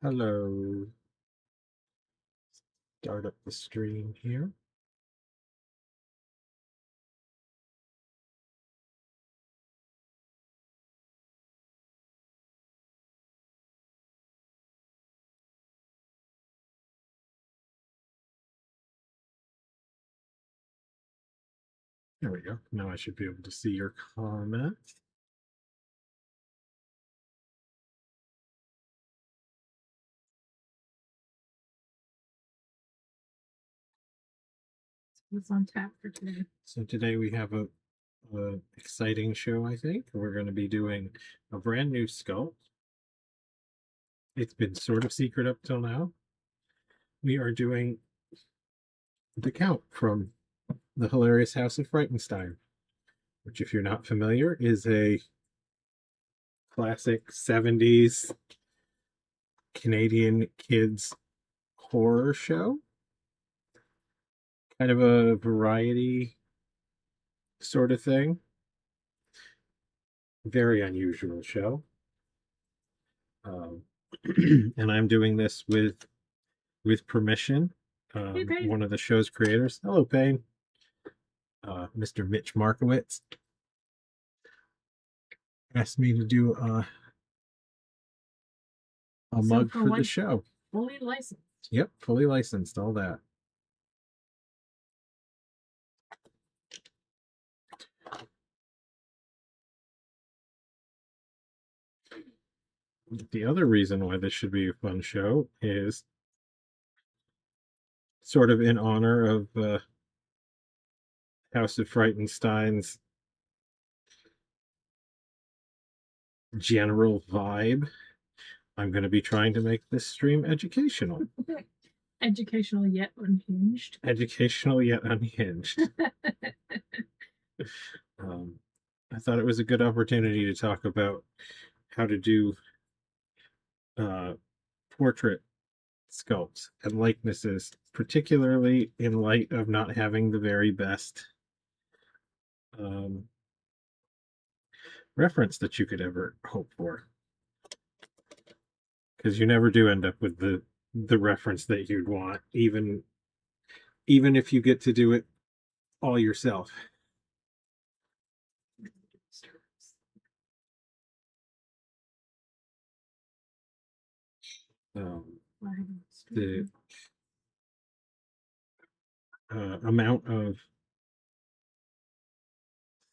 Hello. Start up the stream here. There we go. Now I should be able to see your comments. What's on tap for today? So today we have a exciting show, I think. We're going to be doing a brand new sculpt. It's been sort of secret up till now. We are doing the Count from the hilarious House of Frightenstein, which, if you're not familiar, is a classic 70s Canadian kids horror show. Kind of a variety sort of thing. Very unusual show. And I'm doing this with permission. Hey, Payne. One of the show's creators. Hello, Payne. Mr. Mitch Markowitz asked me to do a mug for the show. Fully licensed. Yep, fully licensed, all that. The other reason why this should be a fun show is sort of in honor of House of Frightenstein's general vibe. I'm going to be trying to make this stream educational. Educational yet unhinged. Educational yet unhinged. I thought it was a good opportunity to talk about how to do portrait sculpts and likenesses, particularly in light of not having the very best reference that you could ever hope for, because you never do end up with the reference that you'd want, even if you get to do it all yourself. The amount of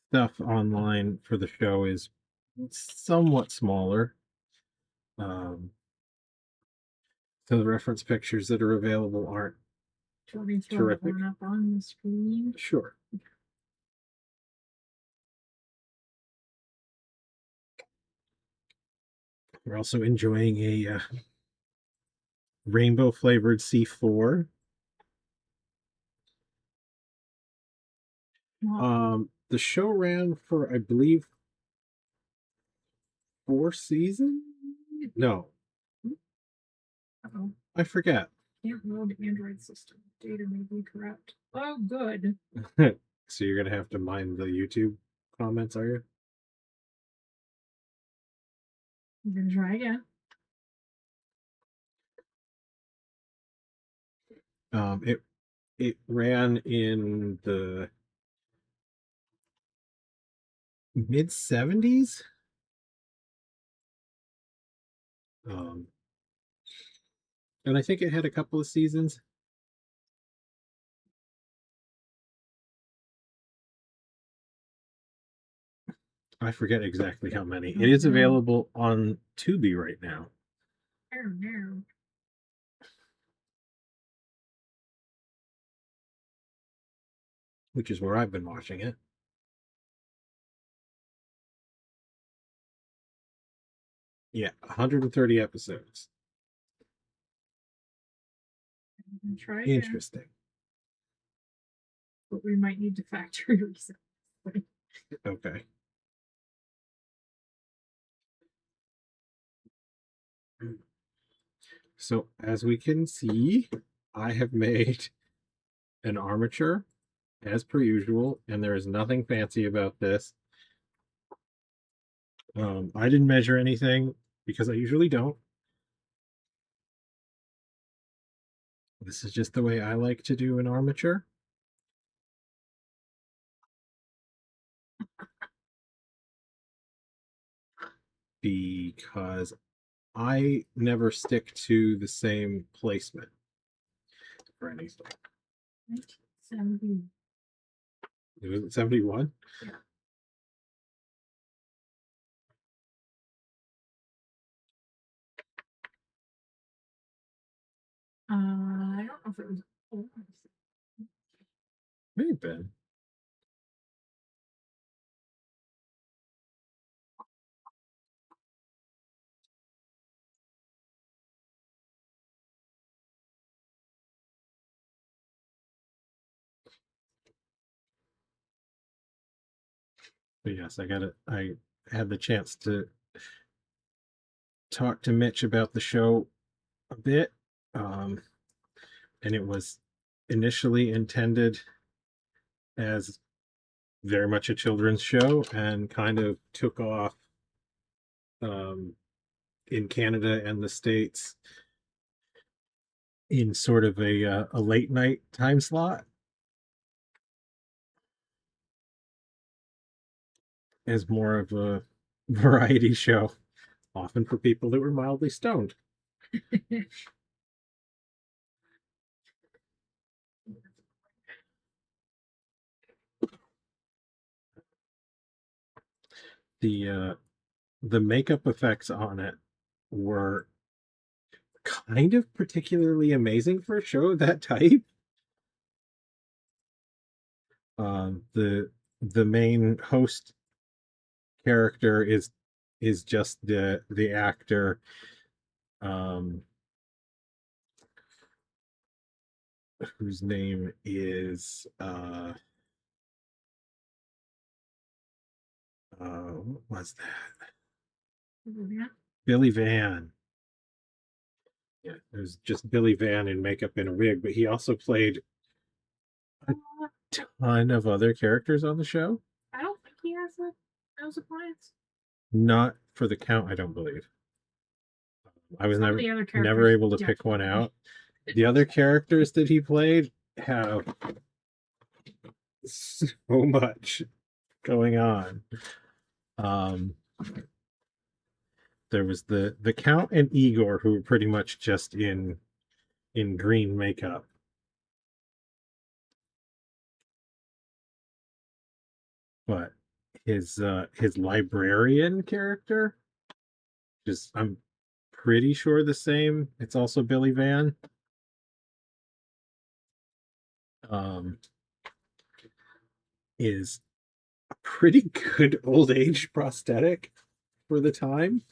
stuff online for the show is somewhat smaller. So the reference pictures that are available aren't terrific. One up on the screen? Sure. We're also enjoying a rainbow flavored C4. The show ran for, I believe, 4 seasons? No. Uh-oh. I forget. Can't load Android system. Data may be corrupt. Oh, good. So you're going to have to mind the YouTube comments, are you? I'm going to try again. It ran in the mid 70s. And I think it had a couple of seasons. I forget exactly how many. It is available on Tubi right now. Oh, no. Which is where I've been watching it. Yeah, 130 episodes. Try again. Interesting. But we might need to factory reset. Okay. So as we can see, I have made an armature as per usual, and there is nothing fancy about this. I didn't measure anything because I usually don't. This is just the way I like to do an armature. Because I never stick to the same placement for anything. 1970. It was 71? Yeah. I don't know if it was old. May have been. But yes, I had the chance to talk to Mitch about the show a bit. And it was initially intended as very much a children's show and kind of took off in Canada and the States in sort of a late night time slot as more of a variety show, often for people that were mildly stoned. The makeup effects on it were kind of particularly amazing for a show of that type. The main host character is just the actor, whose name is what was that? Yeah. Billy Van. Yeah, it was just Billy Van in makeup and a wig, but he also played a ton of other characters on the show. I don't think he has those appliances. Not for the count, I don't believe. I was never able to pick one out. The other characters that he played have so much going on. There was the Count and Igor, who were pretty much just in green makeup. But his librarian character, just I'm pretty sure the same. It's also Billy Van. Is a pretty good old age prosthetic for the time.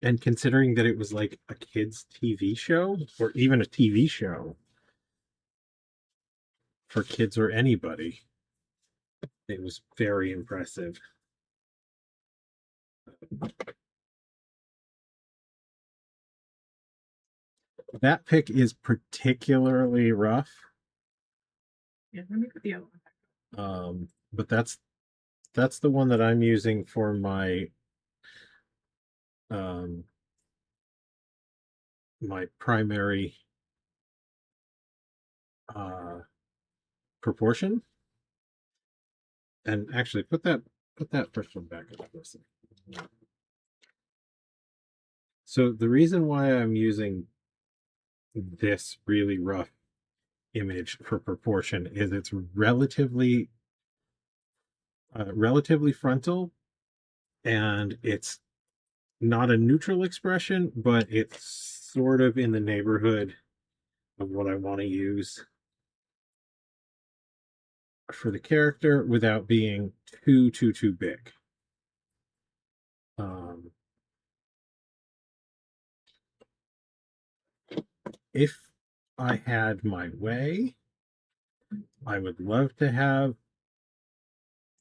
And considering that it was like a kid's TV show, or even a TV show for kids or anybody, it was very impressive. That pick is particularly rough. Yeah, let me put the other one. But that's the one that I'm using for my my primary proportion. And actually, put that first one back up for a second. So the reason why I'm using this really rough image for proportion is it's relatively frontal, and it's not a neutral expression, but it's sort of in the neighborhood of what I want to use for the character without being too big. If I had my way, I would love to have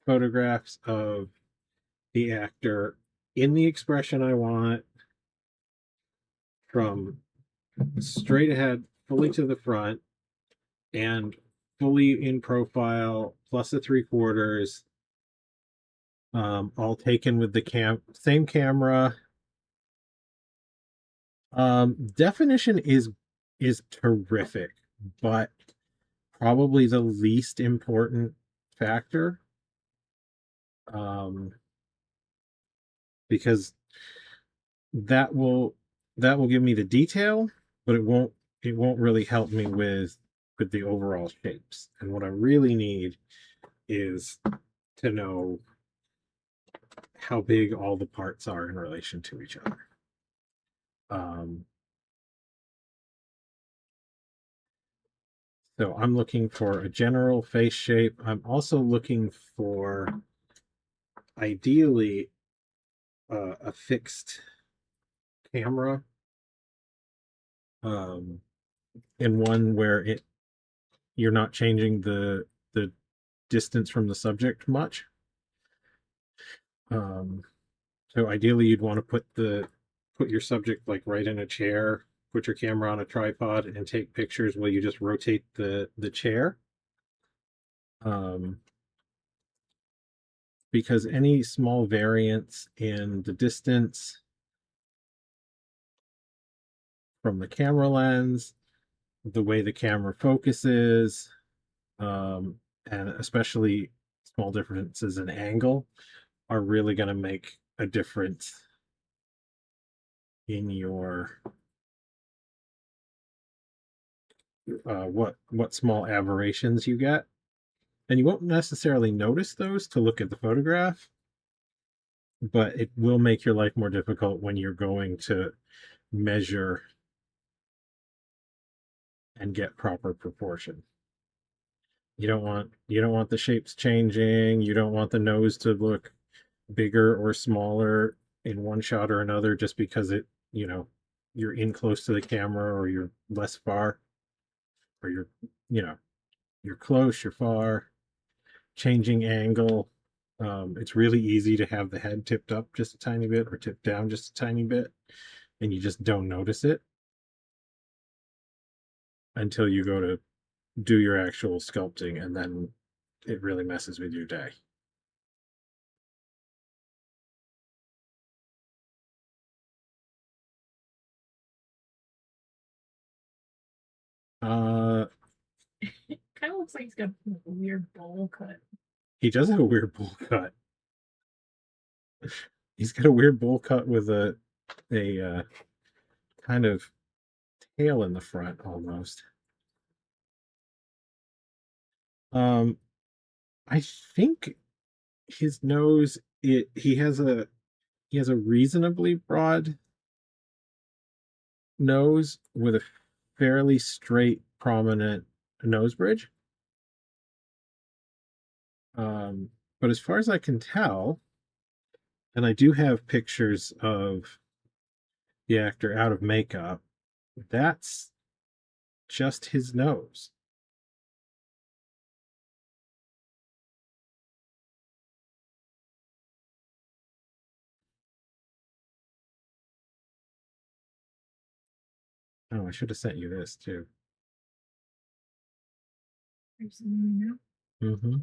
photographs of the actor in the expression I want, from straight ahead, fully to the front, and fully in profile, plus a 3/4, all taken with the same camera. Definition is is terrific, but probably the least important factor, um, because that will give me the detail, but it won't really help me with the overall shapes. And what I really need is to know how big all the parts are in relation to each other. Um, so I'm looking for a general face shape. I'm also looking for ideally a fixed camera, um, and one where you're not changing the distance from the subject much. Um, so ideally, you'd want to put your subject like right in a chair, put your camera on a tripod, and take pictures while you just rotate the chair. Um, because any small variance in the distance from the camera lens, the way the camera focuses, um, and especially small differences in angle are really going to make a difference in your what small aberrations you get. And you won't necessarily notice those to look at the photograph, but it will make your life more difficult when you're going to measure and get proper proportion. You don't want the shapes changing. You don't want the nose to look bigger or smaller in one shot or another just because you're in close to the camera or you're less far, or you know, you're close, you're far, changing angle. It's really easy to have the head tipped up just a tiny bit or tipped down just a tiny bit, and you just don't notice it until you go to do your actual sculpting, and then it really messes with your day. Uh, Kind of looks like he's got a weird bowl cut. he does have a weird bowl cut. He's got a weird bowl cut with a kind of tail in the front almost. Um, I think his nose, he has a reasonably broad nose with a fairly straight, prominent nose bridge. Um, but as far as I can tell, and I do have pictures of the actor out of makeup, that's just his nose. Oh, I should have sent you this too. Mm-hmm.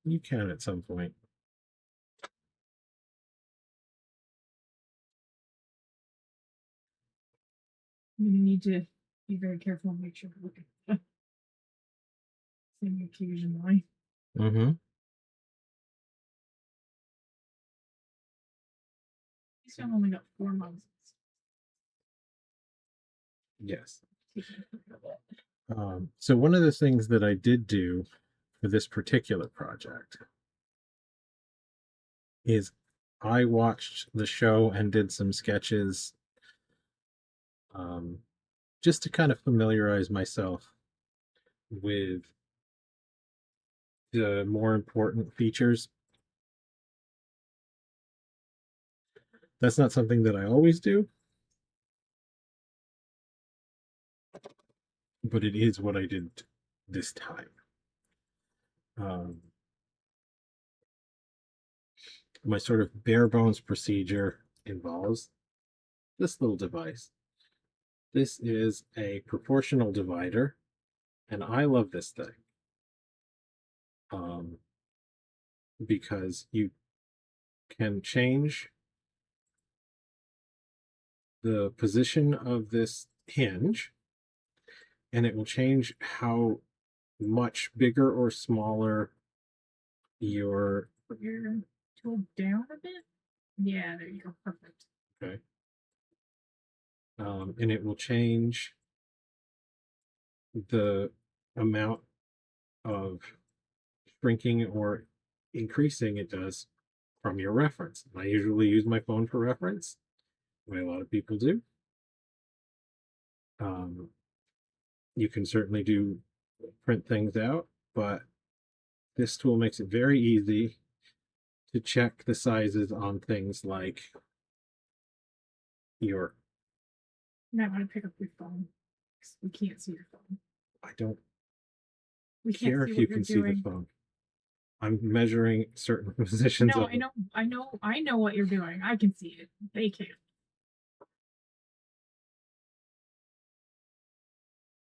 You can at some point. You need to be very careful and make sure to look at the same occasionally. Mm-hmm. He's only got 4 months. Yes. So one of the things that I did do for this particular project is I watched the show and did some sketches, um, just to kind of familiarize myself with the more important features. That's not something that I always do, but it is what I did this time. Um, my sort of bare bones procedure involves this little device. This is a proportional divider, and I love this thing, um, because you can change the position of this hinge, and it will change how much bigger or smaller your Put your tool down a bit. Yeah, there you go. Perfect. okay. And it will change the amount of shrinking or increasing it does from your reference. I usually use my phone for reference, the way a lot of people do. Um, you can certainly do print things out, but this tool makes it very easy to check the sizes on things like your. You might want to pick up your phone. 'Cause we can't see your phone. I don't We can't care see if what you you're can see the doing. phone. I'm measuring certain positions No, of it. I know what you're doing. I can see it. They can't.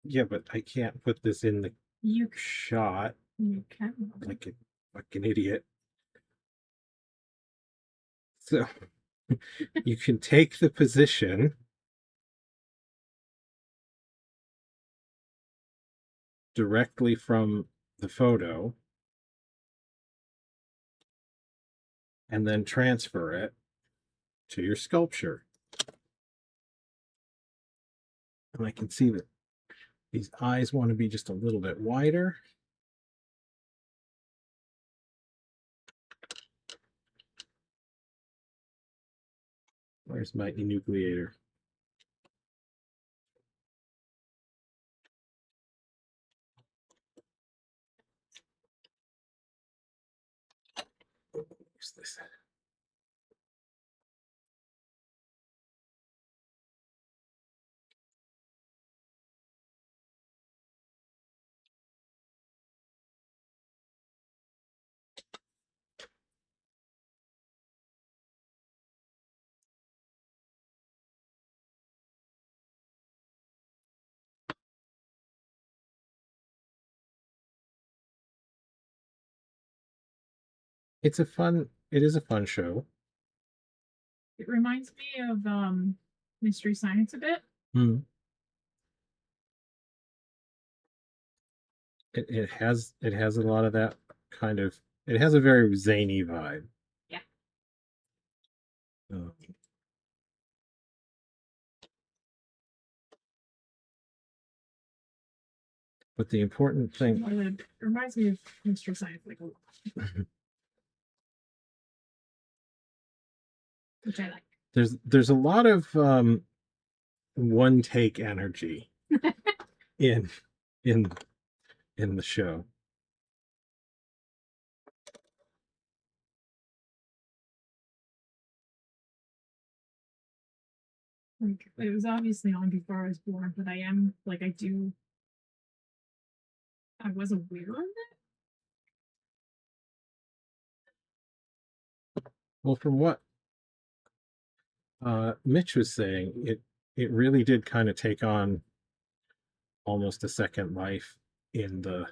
Yeah, but I can't put this in the You shot can. like a fucking idiot. So you can take the position directly from the photo and then transfer it to your sculpture. And I can see that these eyes want to be just a little bit wider. Where's my enucleator? Where's this? It is a fun show. It reminds me of Mystery Science a bit. Hmm. It has a lot of that kind of, it has a very zany vibe. Yeah. Uh, but the important thing, It reminds me of Mystery Science like a lot. Which I like. there's a lot of one take energy in in in the show. Like it was obviously on before I was born, but I was aware of it. Well, from what Mitch was saying, it really did kind of take on almost a second life in the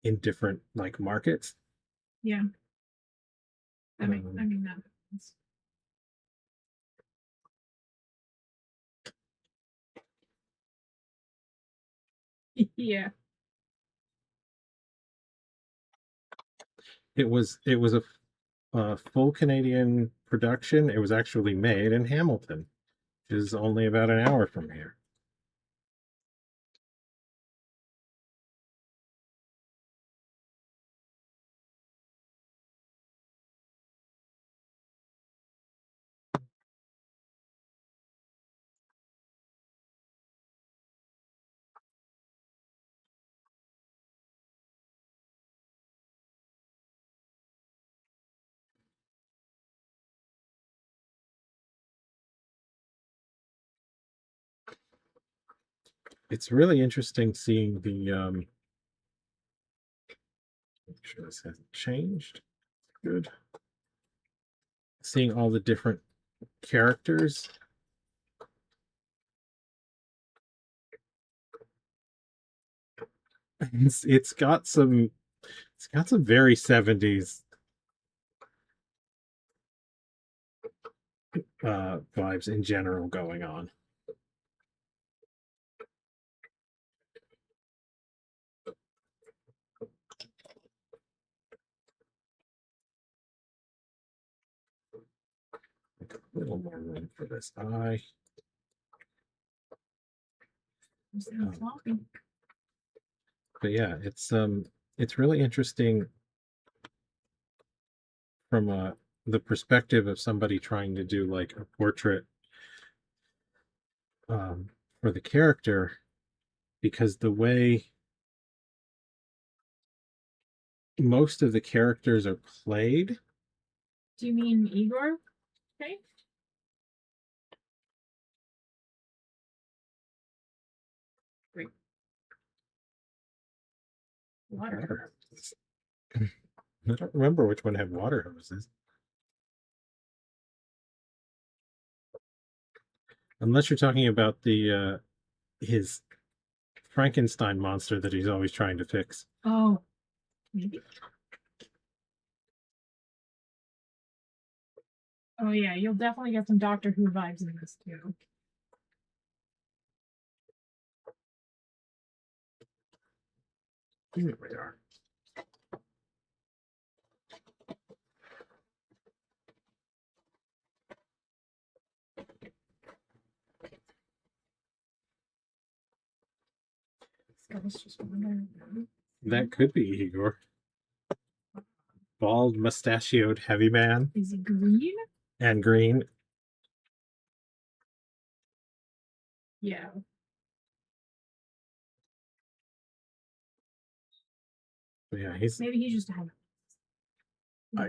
in different like markets. Yeah. I mean Um, that happens. Yeah. it was a full Canadian production. It was actually made in Hamilton, which is only about an hour from here. It's really interesting seeing the make sure this hasn't changed. Good. Seeing all the different characters. It's got some very 70s vibes in general going on. A little more room for this eye. But yeah, it's really interesting from the perspective of somebody trying to do like a portrait for the character, because the way most of the characters are played. Do you mean Igor? Okay. Great. Water. I don't remember which one had water hoses. Unless you're talking about the his Frankenstein monster that he's always trying to fix. Oh, maybe. Oh yeah, you'll definitely get some Doctor Who vibes in this too. Here we are. That could be Igor. Bald, mustachioed, heavy man. Is he green? And green. Yeah. But yeah, maybe he just had.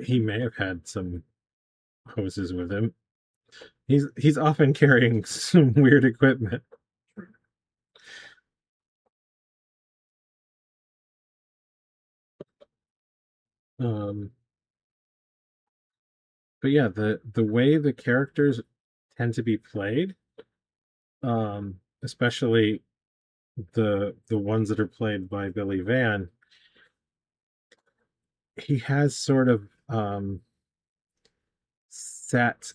He may have had some hoses with him. He's often carrying some weird equipment. But yeah, the way the characters tend to be played, especially the ones that are played by Billy Van, he has sort of set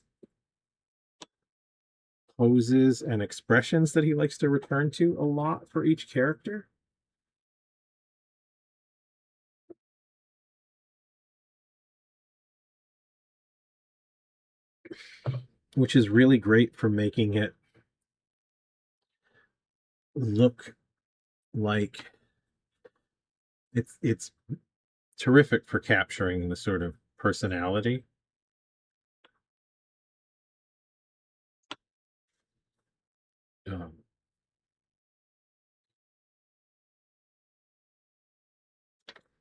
poses and expressions that he likes to return to a lot for each character. Which is really great for making it look like it's terrific for capturing the sort of personality.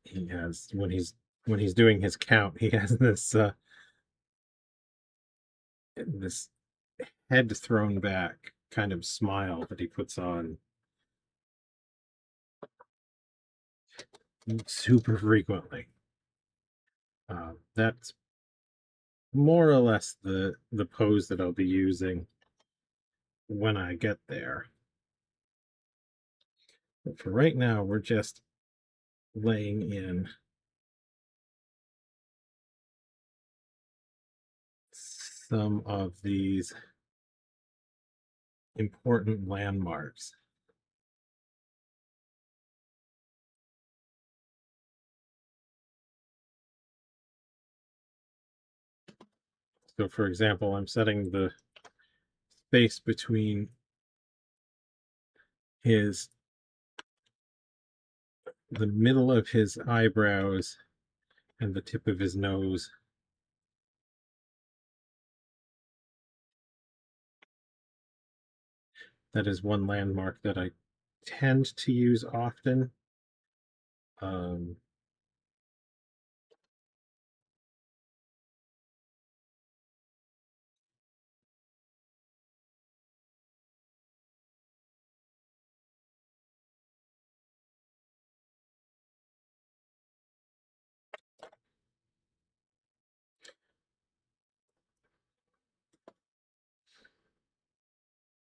He has when he's doing his count, he has this head thrown back kind of smile that he puts on super frequently. That's more or less the pose that I'll be using when I get there. But for right now, we're just laying in some of these important landmarks. So for example, I'm setting the space between the middle of his eyebrows and the tip of his nose. That is one landmark that I tend to use often.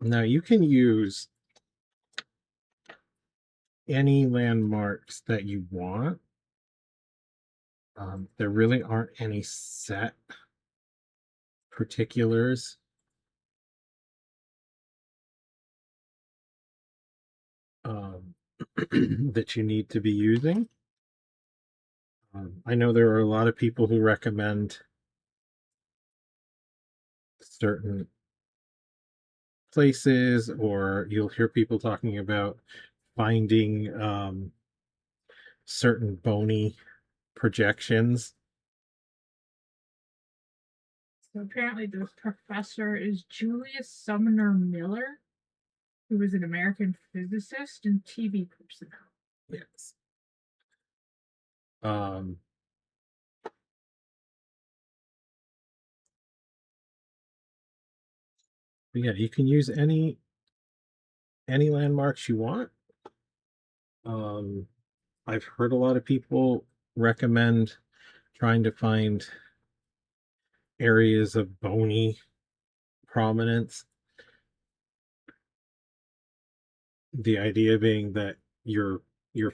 Now you can use any landmarks that you want. There really aren't any set particulars um, that you need to be using. I know there are a lot of people who recommend certain places, or you'll hear people talking about finding certain bony projections. So apparently the professor is Julius Sumner Miller, who was an American physicist and TV personality. Yes. Um, but yeah, you can use any landmarks you want. Um, I've heard a lot of people recommend trying to find areas of bony prominence. The idea being that your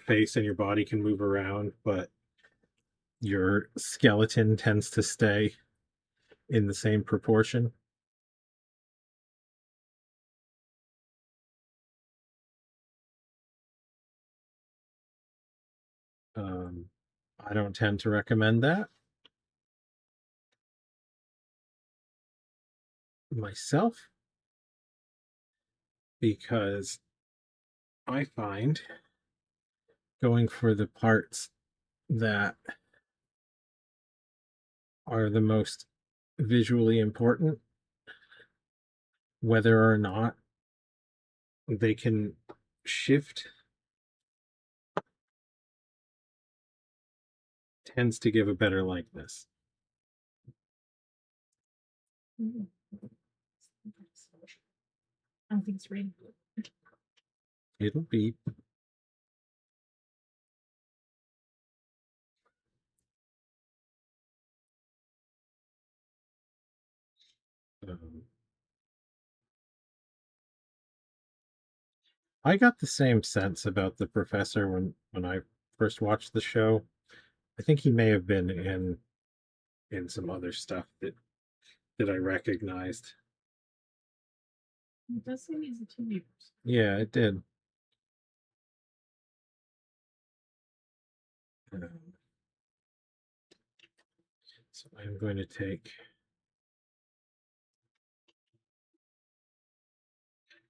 face and your body can move around, but your skeleton tends to stay in the same proportion. Um, I don't tend to recommend that myself because I find going for the parts that are the most visually important, whether or not they can shift, tends to give a better likeness. Mm. I don't think it's raining. It'll be um, I got the same sense about the professor when I first watched the show. I think he may have been in some other stuff that I recognized. It does seem he's a TV person. Yeah, it did. Um, so I'm going to take.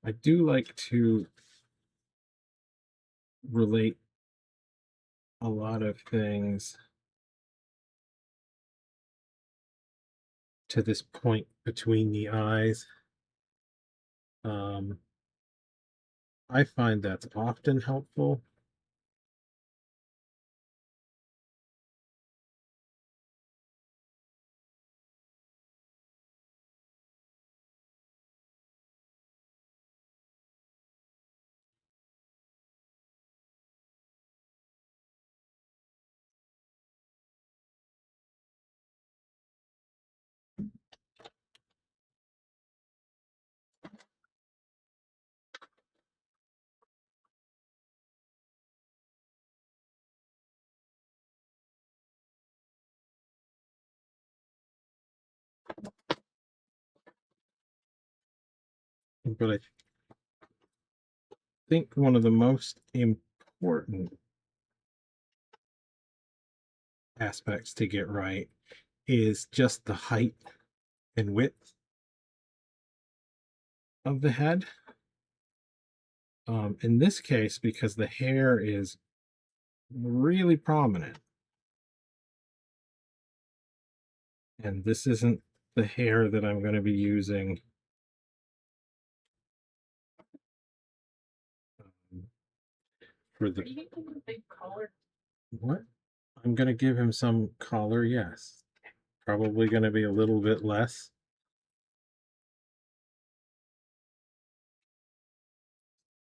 I do like to relate a lot of things to this point between the eyes. Um, I find that's often helpful. But I think one of the most important aspects to get right is just the height and width of the head. In this case, because the hair is really prominent, and this isn't the hair that I'm going to be using um, for Are the you getting a big collar? what? I'm going to give him some color, yes. Probably going to be a little bit less.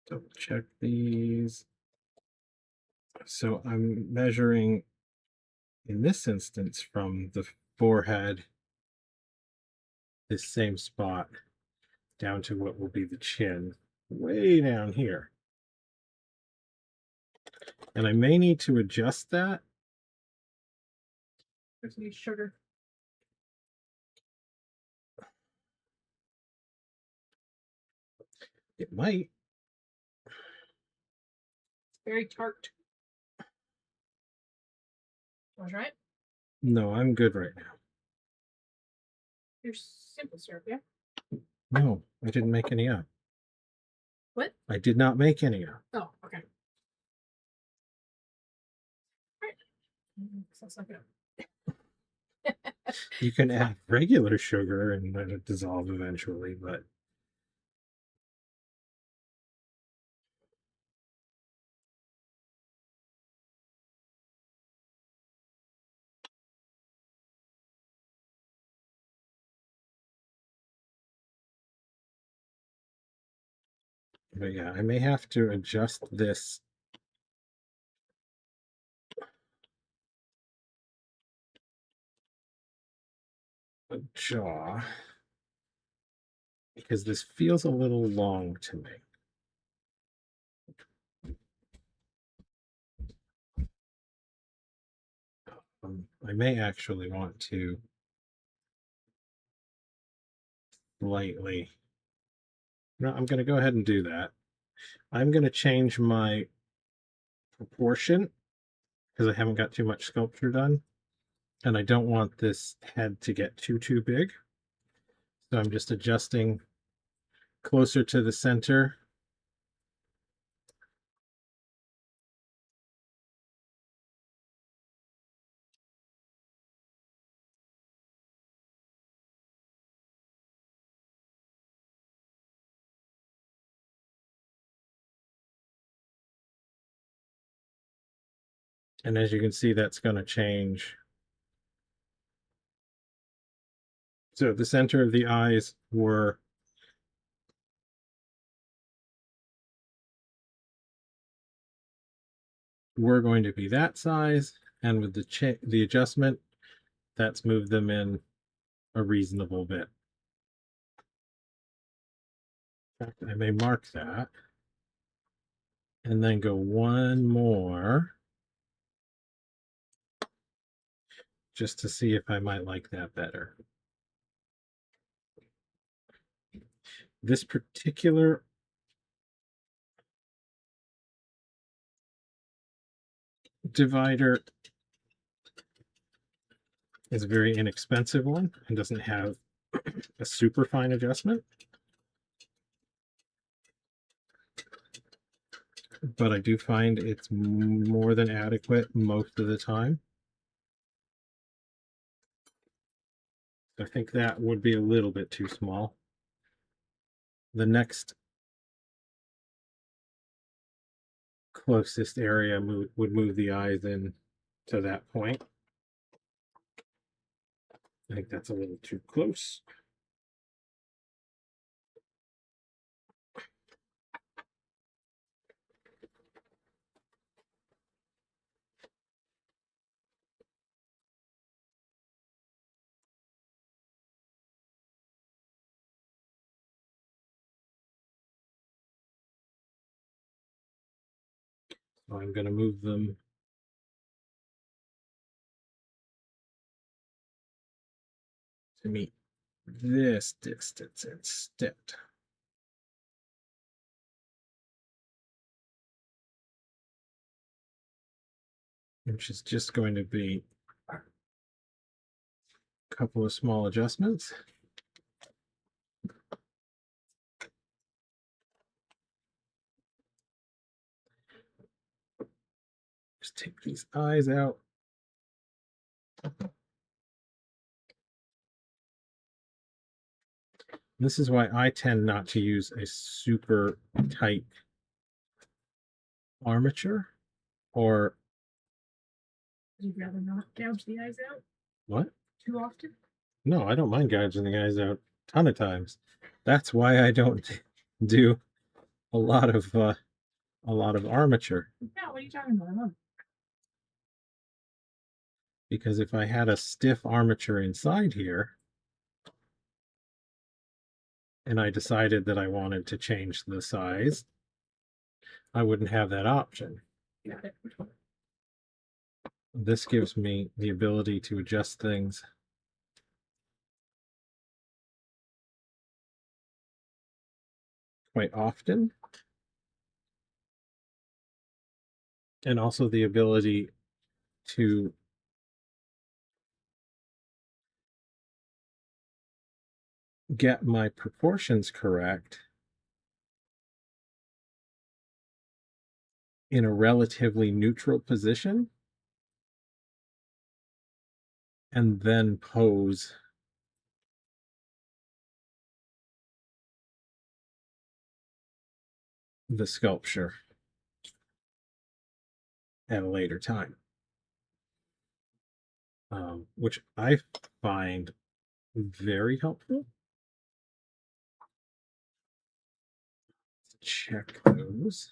Double check these. So I'm measuring in this instance from the forehead, this same spot, down to what will be the chin, way down here. And I may need to adjust that. There's new sugar. It might. Very tart. Was right. No, I'm good right now. Your simple syrup, yeah. No, I didn't make any up. What? I did not make any up. Oh, okay. Right. Sounds like it. You can add regular sugar and let it dissolve eventually, but yeah, I may have to adjust this jaw because this feels a little long to me. I may actually want to slightly. No, I'm going to go ahead and do that. I'm going to change my proportion because I haven't got too much sculpture done, and I don't want this head to get too big. So I'm just adjusting closer to the center. And as you can see, that's going to change. So the center of the eyes were going to be that size, and with the adjustment, that's moved them in a reasonable bit. In fact, I may mark that and then go one more just to see if I might like that better. This particular divider is a very inexpensive one and doesn't have a super fine adjustment. But I do find it's more than adequate most of the time. I think that would be a little bit too small. The next closest area would move the eyes in to that point. I think that's a little too close. So I'm going to move them to meet this distance instead. Which is just going to be a couple of small adjustments. Just take these eyes out. This is why I tend not to use a super tight armature, or Would you rather not gouge the eyes out what? too often? No, I don't mind gouging the eyes out a ton of times. That's why I don't do a lot of armature. Yeah, what are you talking about? Because if I had a stiff armature inside here, and I decided that I wanted to change the size, I wouldn't have that option. Got it. This gives me the ability to adjust things quite often. And also the ability to get my proportions correct in a relatively neutral position and then pose the sculpture at a later time, which I find very helpful. Check those.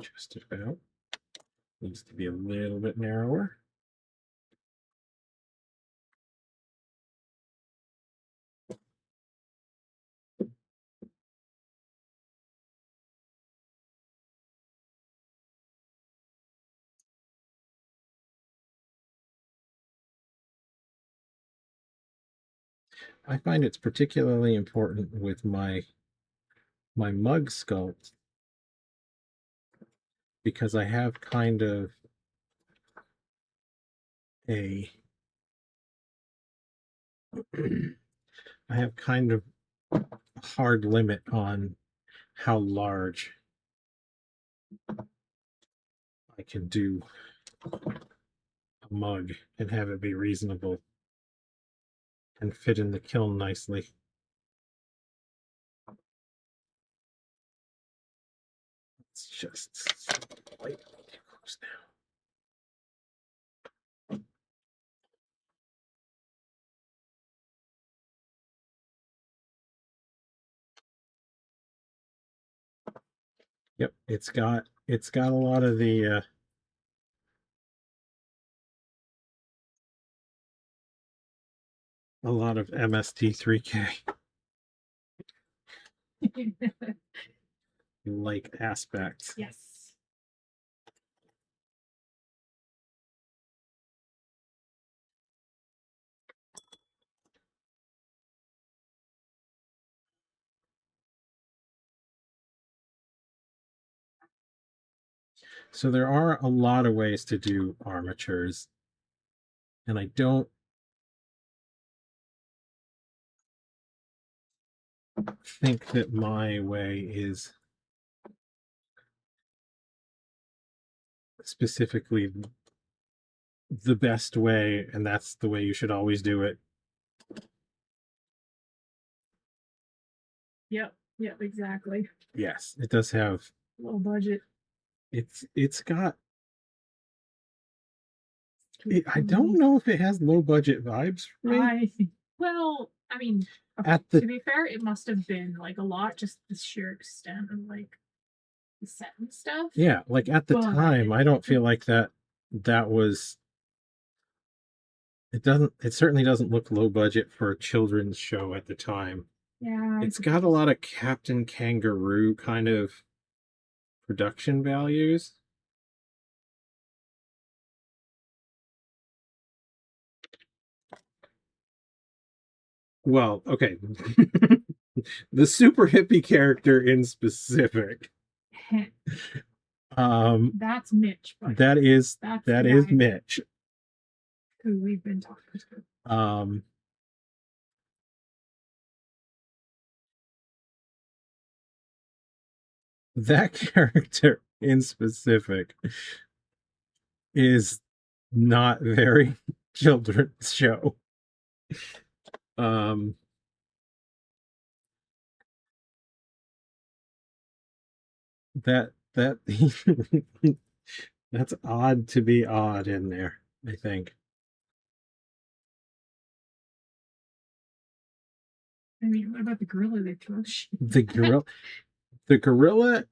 Just about. Needs to be a little bit narrower. I find it's particularly important with my mug sculpt because I have kind of a I have kind of a hard limit on how large I can do a mug and have it be reasonable and fit in the kiln nicely. It's just slightly too close now. Yep, it's got a lot of the a lot of MST3K like aspects. Yes. So there are a lot of ways to do armatures, and I don't think that my way is specifically the best way, and that's the way you should always do it. Yep. Yep. Exactly. Yes, it does have Low budget. it's got I don't know if it has low budget vibes for me. Well, I mean, At to the be fair, it must have been like a lot, just the sheer extent of like the set and stuff. yeah, like at the But time, I don't feel like that was it certainly doesn't look low budget for a children's show at the time. yeah, It's got a lot of Captain Kangaroo kind of production values. Well, okay. The super hippie character in specific. That's Mitch. But that is Mitch, who we've been talking to. That character in specific is not very children's show. That that's odd to be odd in there, I think. I mean, what about the gorilla they throw? The gorilla.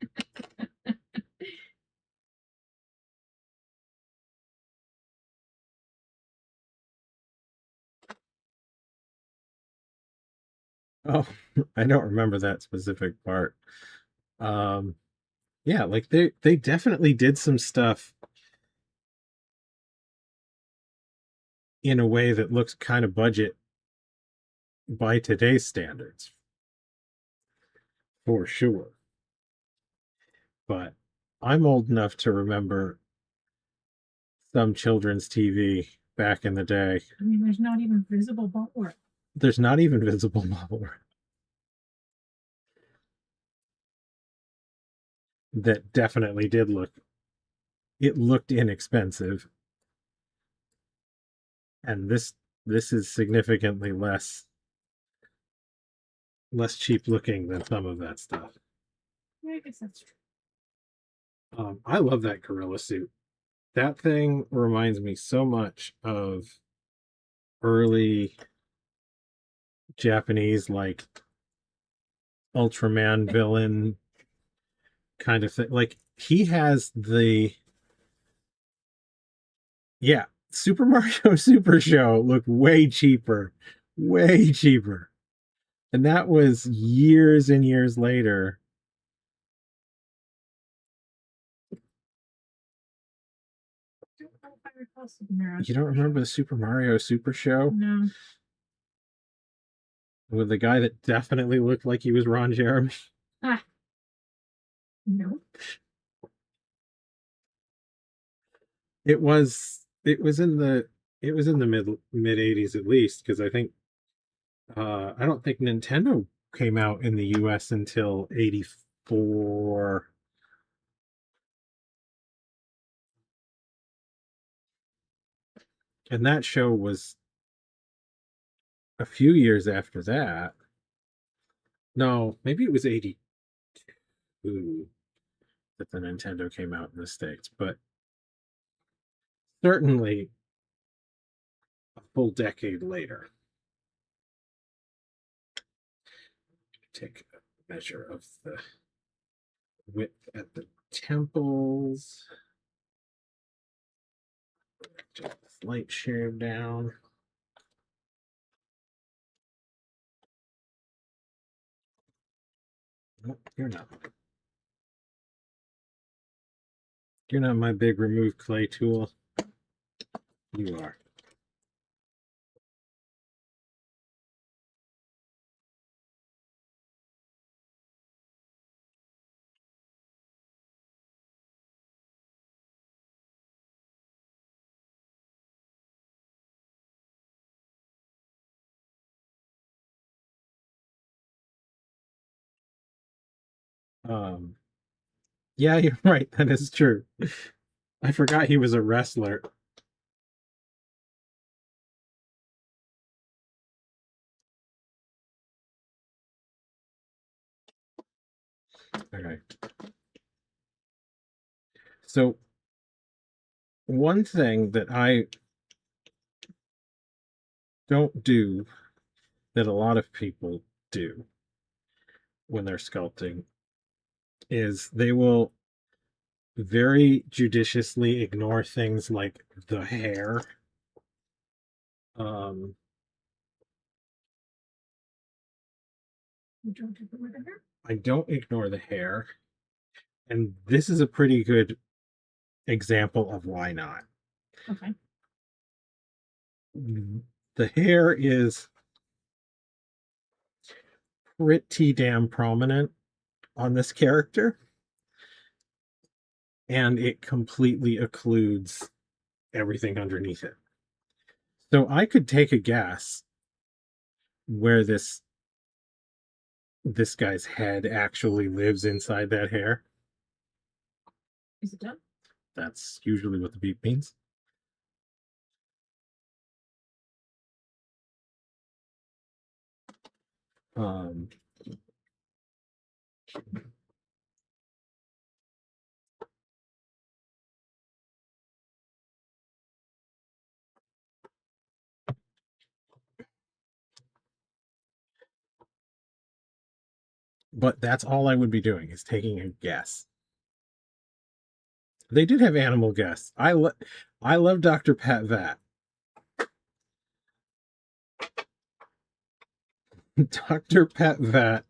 Oh, I don't remember that specific part. Yeah, like they definitely did some stuff in a way that looks kind of budget by today's standards, for sure. But I'm old enough to remember some children's TV back in the day. I mean, there's not even visible bubble. There's not even visible bubble that definitely did look, it looked inexpensive, and this is significantly less cheap looking than some of that stuff. Yeah, I guess that's true. I love that gorilla suit. That thing reminds me so much of early Japanese, like Ultraman villain kind of thing. Like he has the, yeah, Super Mario Super Show looked way cheaper. And that was years and years later. You don't remember the Super Mario Super Show? No. With the guy that definitely looked like he was Ron Jeremy? Ah. No. It was in the mid 80s at least, because I don't think Nintendo came out in the US until 84. And that show was a few years after that. No, maybe it was 82 that the Nintendo came out in the States, but certainly a full decade later. Take a measure of the width at the temples. Just slight share down. Oh, you're not. You're not my big remove clay tool. You are. Yeah, you're right. That is true. I forgot he was a wrestler. Okay. So one thing that I don't do that a lot of people do when they're sculpting is they will very judiciously ignore things like the hair. Um, You don't ignore the hair? I don't ignore the hair, and this is a pretty good example of why not. Okay. The hair is pretty damn prominent on this character, and it completely occludes everything underneath it. So I could take a guess where this guy's head actually lives inside that hair. Is it done? That's usually what the beep means. Um, but that's all I would be doing, is taking a guess. They did have animal guests. I love Dr. Pat Vat. Dr. Pat Vat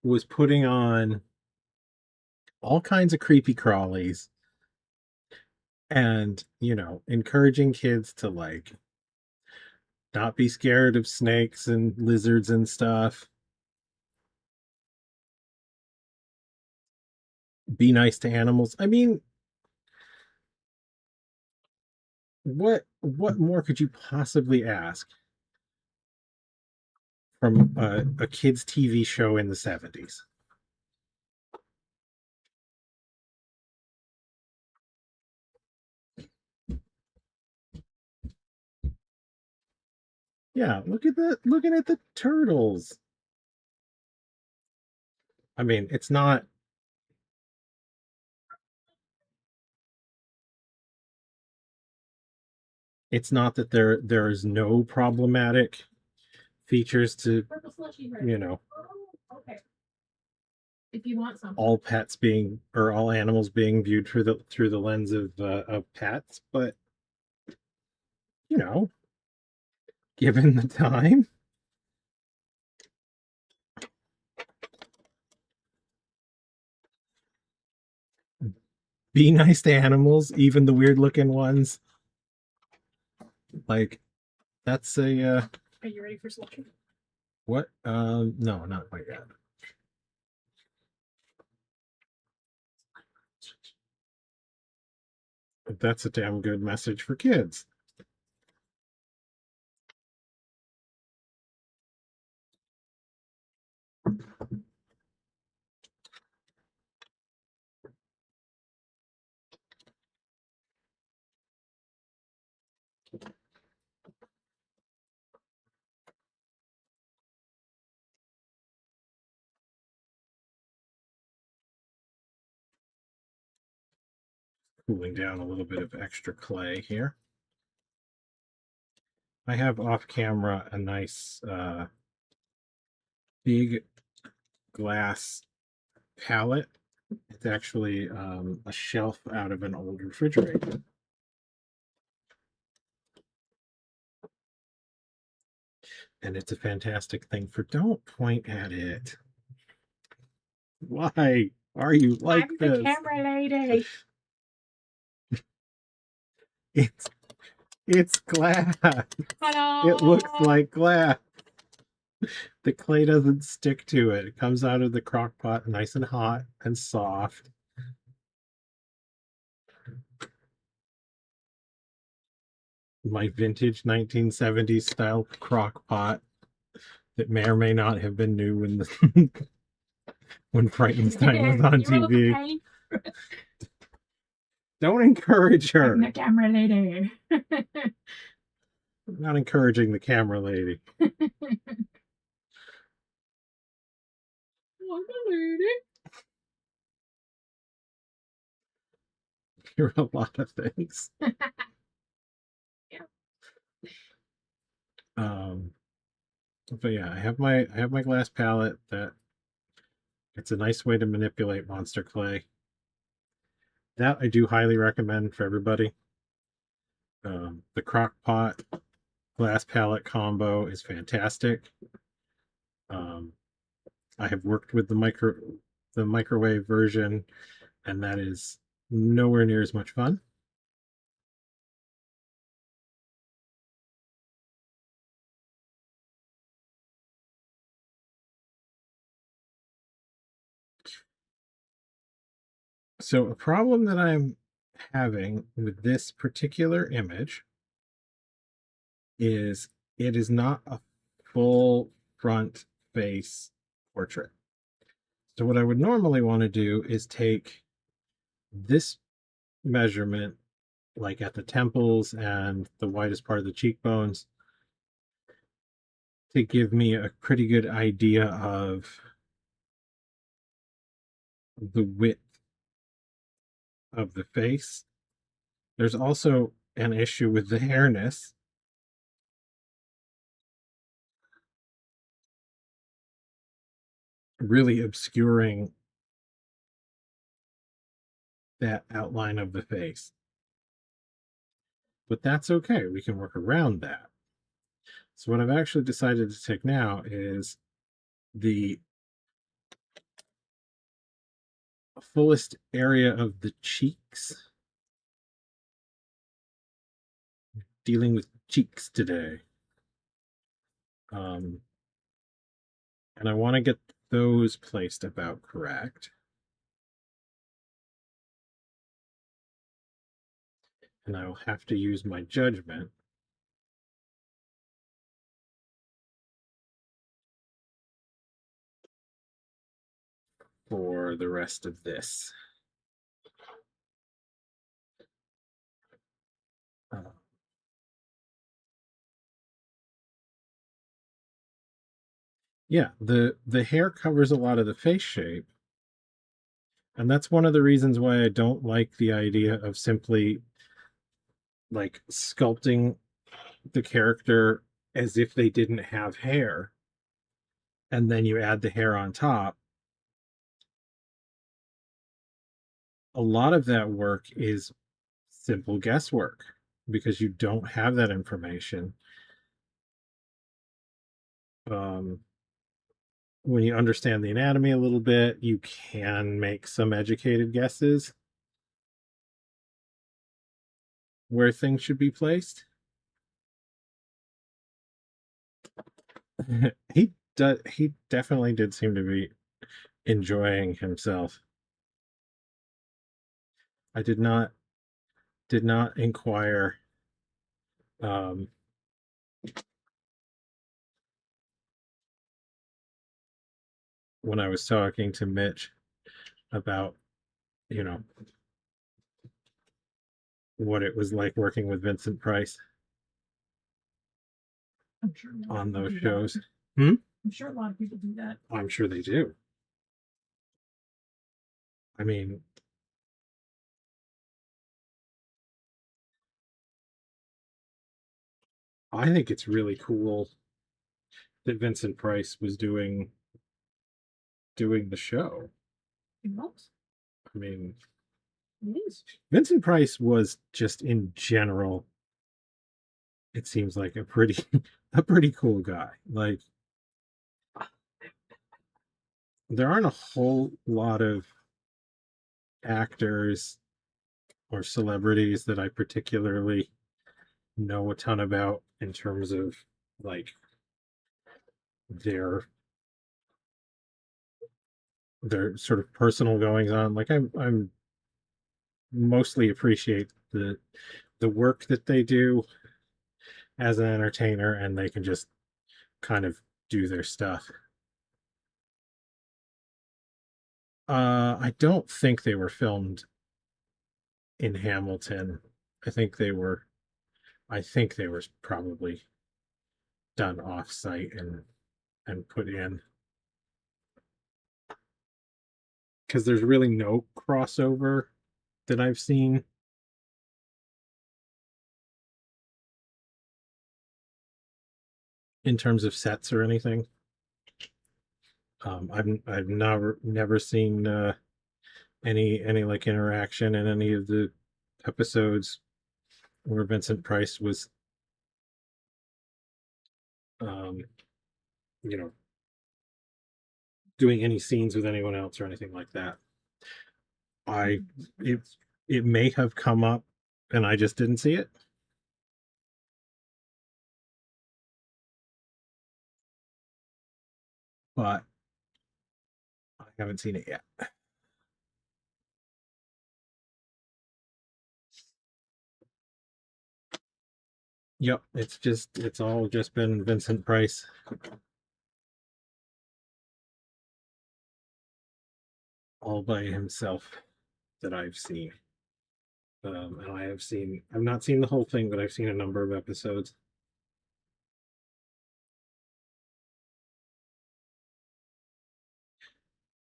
was putting on all kinds of creepy crawlies and encouraging kids to like not be scared of snakes and lizards and stuff. Be nice to animals. I mean, what more could you possibly ask from a kids TV show in the 70s? Yeah, looking at the turtles. I mean, it's not that there is no problematic features to, you know, Okay. If you want some. all pets being or all animals being viewed through the lens of pets, but you know, given the time, be nice to animals, even the weird looking ones. Like that's a Are you ready for selection? what? No, not quite yet. But that's a damn good message for kids. Cooling down a little bit of extra clay here. I have off camera a nice big glass palette. It's actually a shelf out of an old refrigerator. And it's a fantastic thing for don't point at it. Why are you like I'm this? the camera lady. It's it's glass. Hello. It looks like glass. The clay doesn't stick to it. It comes out of the crock pot nice and hot and soft. My vintage 1970s style crock pot that may or may not have been new when when Frightenstein was on TV. Don't encourage her. I'm the camera lady. I'm not encouraging the camera lady. I'm a lady. You're a lot of things. Yeah. But yeah, I have my glass palette that it's a nice way to manipulate monster clay. That I do highly recommend for everybody. The crock pot glass palette combo is fantastic. Um, I have worked with the microwave version, and that is nowhere near as much fun. So a problem that I'm having with this particular image is it is not a full front face portrait. So what I would normally want to do is take this measurement, like at the temples and the widest part of the cheekbones, to give me a pretty good idea of the width of the face. There's also an issue with the hairness. Really obscuring that outline of the face. But that's okay. We can work around that. So what I've actually decided to take now is the fullest area of the cheeks dealing with cheeks today. And I want to get those placed about correct. And I will have to use my judgment for the rest of this. Yeah, the hair covers a lot of the face shape, and that's one of the reasons why I don't like the idea of simply like sculpting the character as if they didn't have hair, and then you add the hair on top. A lot of that work is simple guesswork because you don't have that information. Um, when you understand the anatomy a little bit, you can make some educated guesses where things should be placed. He definitely did seem to be enjoying himself. I did not inquire um when I was talking to Mitch about, you know, what it was like working with Vincent Price I'm sure a lot of on people those do that. shows. Hmm? I'm sure a lot of people do that. I'm sure they do. I mean, I think it's really cool that Vincent Price was doing the show. It was. I mean, It is. Vincent Price was just in general, it seems like a pretty a pretty cool guy. Like there aren't a whole lot of actors or celebrities that I particularly know a ton about in terms of like their their sort of personal goings on. Like I'm mostly appreciate the work that they do as an entertainer, and they can just kind of do their stuff. I don't think they were filmed in Hamilton. I think they were I think they were probably done off site and put in because there's really no crossover that I've seen in terms of sets or anything. I've never seen any like interaction in any of the episodes where Vincent Price was um, you know, doing any scenes with anyone else or anything like that. I it it may have come up and I just didn't see it, but I haven't seen it yet. Yep, it's all just been Vincent Price all by himself that I've seen. And I've not seen the whole thing, but I've seen a number of episodes.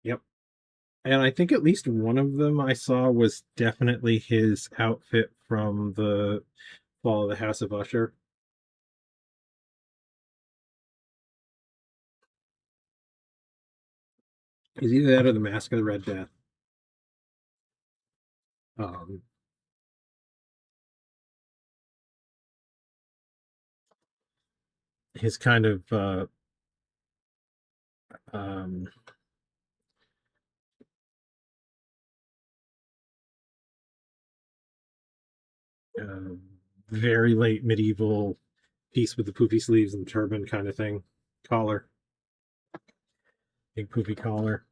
Yep. And I think at least one of them I saw was definitely his outfit from the Fall of the House of Usher. Is either that or the Mask of the Red Death. Um, his kind of um, very late medieval piece with the poofy sleeves and turban kind of thing. Collar. Big poofy collar.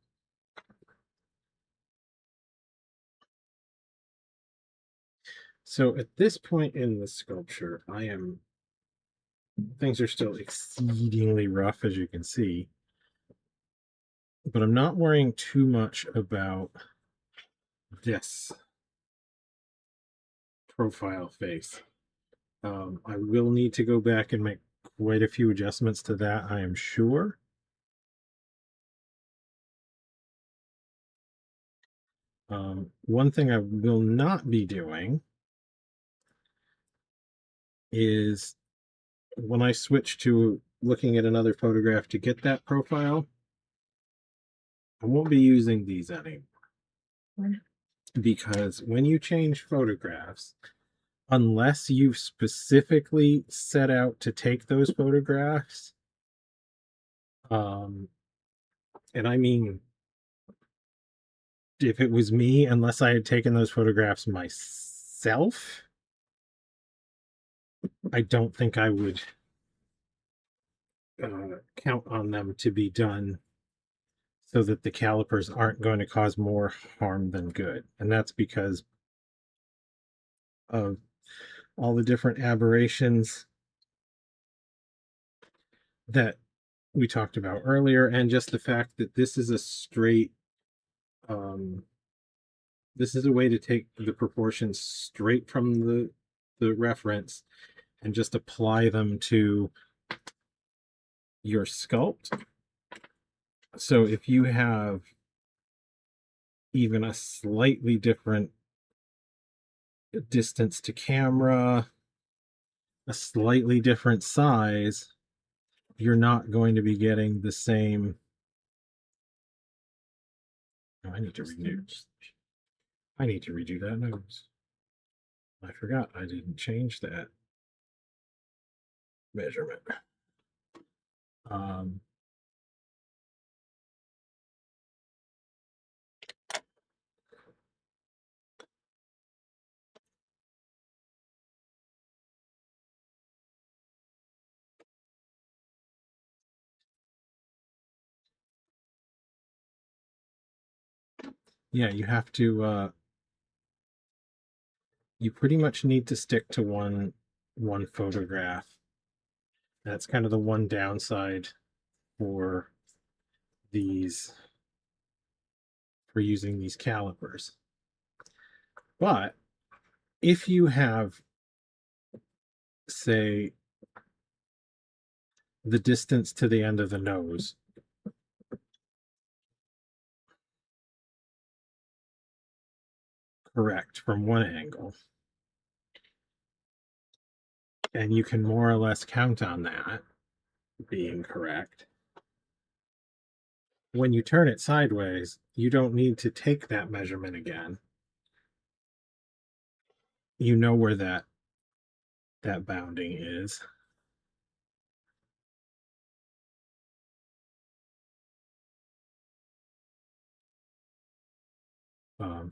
So at this point in the sculpture, things are still exceedingly rough, as you can see, but I'm not worrying too much about this profile face. I will need to go back and make quite a few adjustments to that, I am sure. One thing I will not be doing is when I switch to looking at another photograph to get that profile, I won't be using these anymore. Because when you change photographs, unless you've specifically set out to take those photographs, and I mean, if it was me, unless I had taken those photographs myself, I don't think I would count on them to be done so that the calipers aren't going to cause more harm than good. And that's because of all the different aberrations that we talked about earlier, and just the fact that this is a straight, this is a way to take the proportions straight from the reference and just apply them to your sculpt. So if you have even a slightly different distance to camera, a slightly different size, you're not going to be getting the same. Oh, I need to redo that nose. I forgot I didn't change that measurement. Um, yeah, you have to you pretty much need to stick to one photograph. That's kind of the one downside for these for using these calipers. But if you have, say, the distance to the end of the nose correct from one angle, and you can more or less count on that being correct, when you turn it sideways, you don't need to take that measurement again. You know where that bounding is.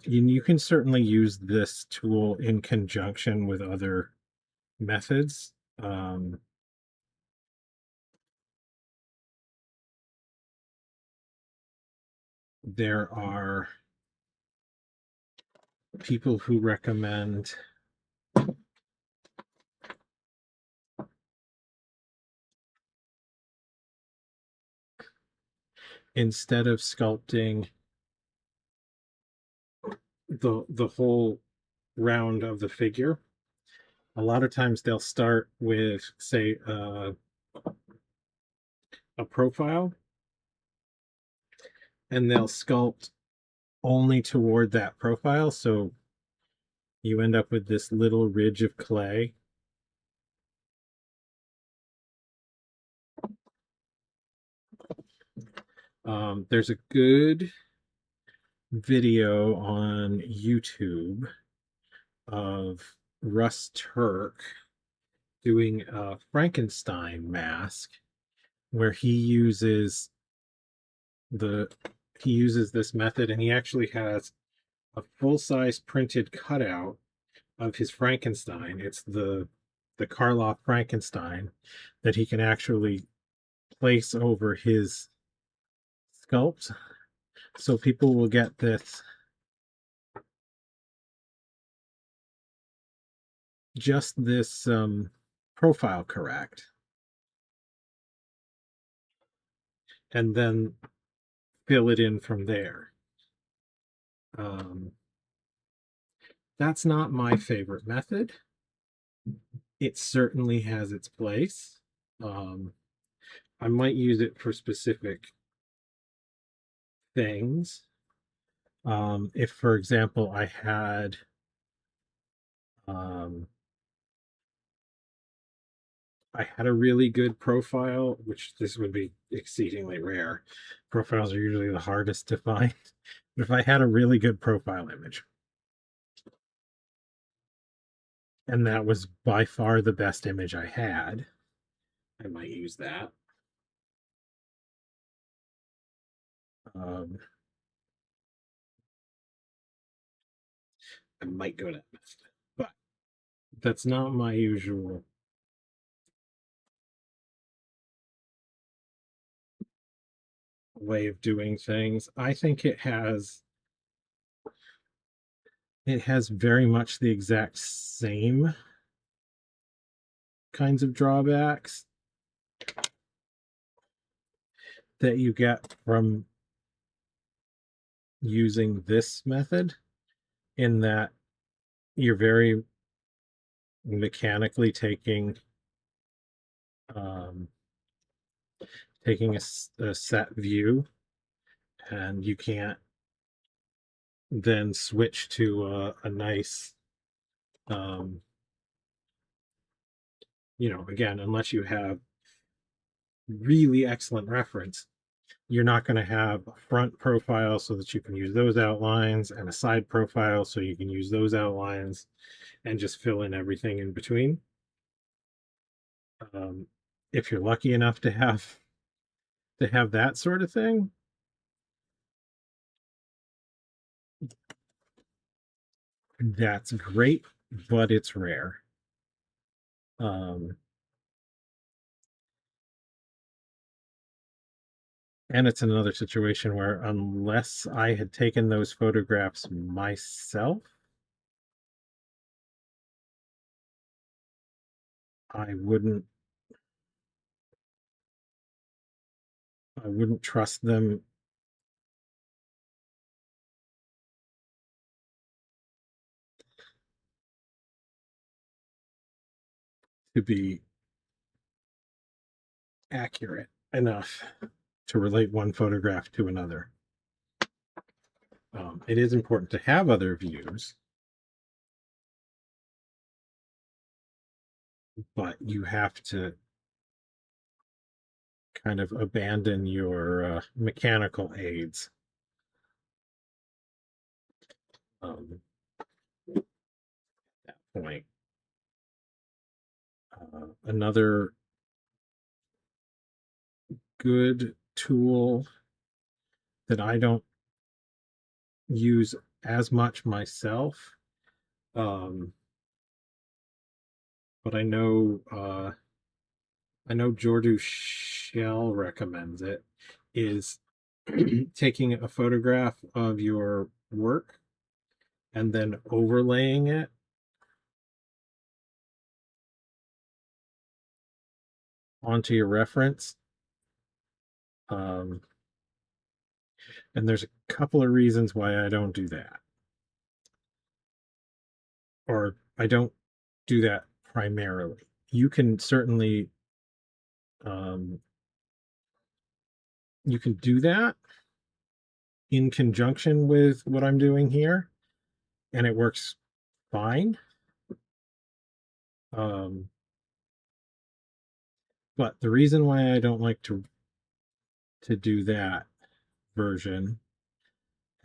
You can certainly use this tool in conjunction with other methods. There are people who recommend instead of sculpting the whole round of the figure, a lot of times they'll start with, say, a profile, and they'll sculpt only toward that profile, so you end up with this little ridge of clay. There's a good video on YouTube of Russ Turk doing a Frankenstein mask where he uses this method, and he actually has a full-size printed cutout of his Frankenstein. It's the Karloff Frankenstein that he can actually place over his sculpt. So people will get this just this profile correct, and then fill it in from there. That's not my favorite method. It certainly has its place. I might use it for specific things. If, for example, um, I had a really good profile, which this would be exceedingly rare. Profiles are usually the hardest to find. But if I had a really good profile image, and that was by far the best image I had, I might use that. Um, I might go that method, but that's not my usual way of doing things. I think it has very much the exact same kinds of drawbacks that you get from using this method, in that you're very mechanically um, taking a set view, and you can't then switch to a nice um, again, unless you have really excellent reference, you're not going to have a front profile so that you can use those outlines, and a side profile so you can use those outlines, and just fill in everything in between. If you're lucky enough to have that sort of thing, that's great, but it's rare. And it's another situation where, unless I had taken those photographs myself, I wouldn't trust them to be accurate enough to relate one photograph to another. It is important to have other views, but you have to kind of abandon your mechanical aids. At that point, another good tool that I don't use as much myself, but I know Jordu Shell recommends it, is taking a photograph of your work and then overlaying it onto your reference. And there's a couple of reasons why I don't do that, or I don't do that primarily. You can certainly you can do that in conjunction with what I'm doing here, and it works fine. Um, but the reason why I don't like to do that version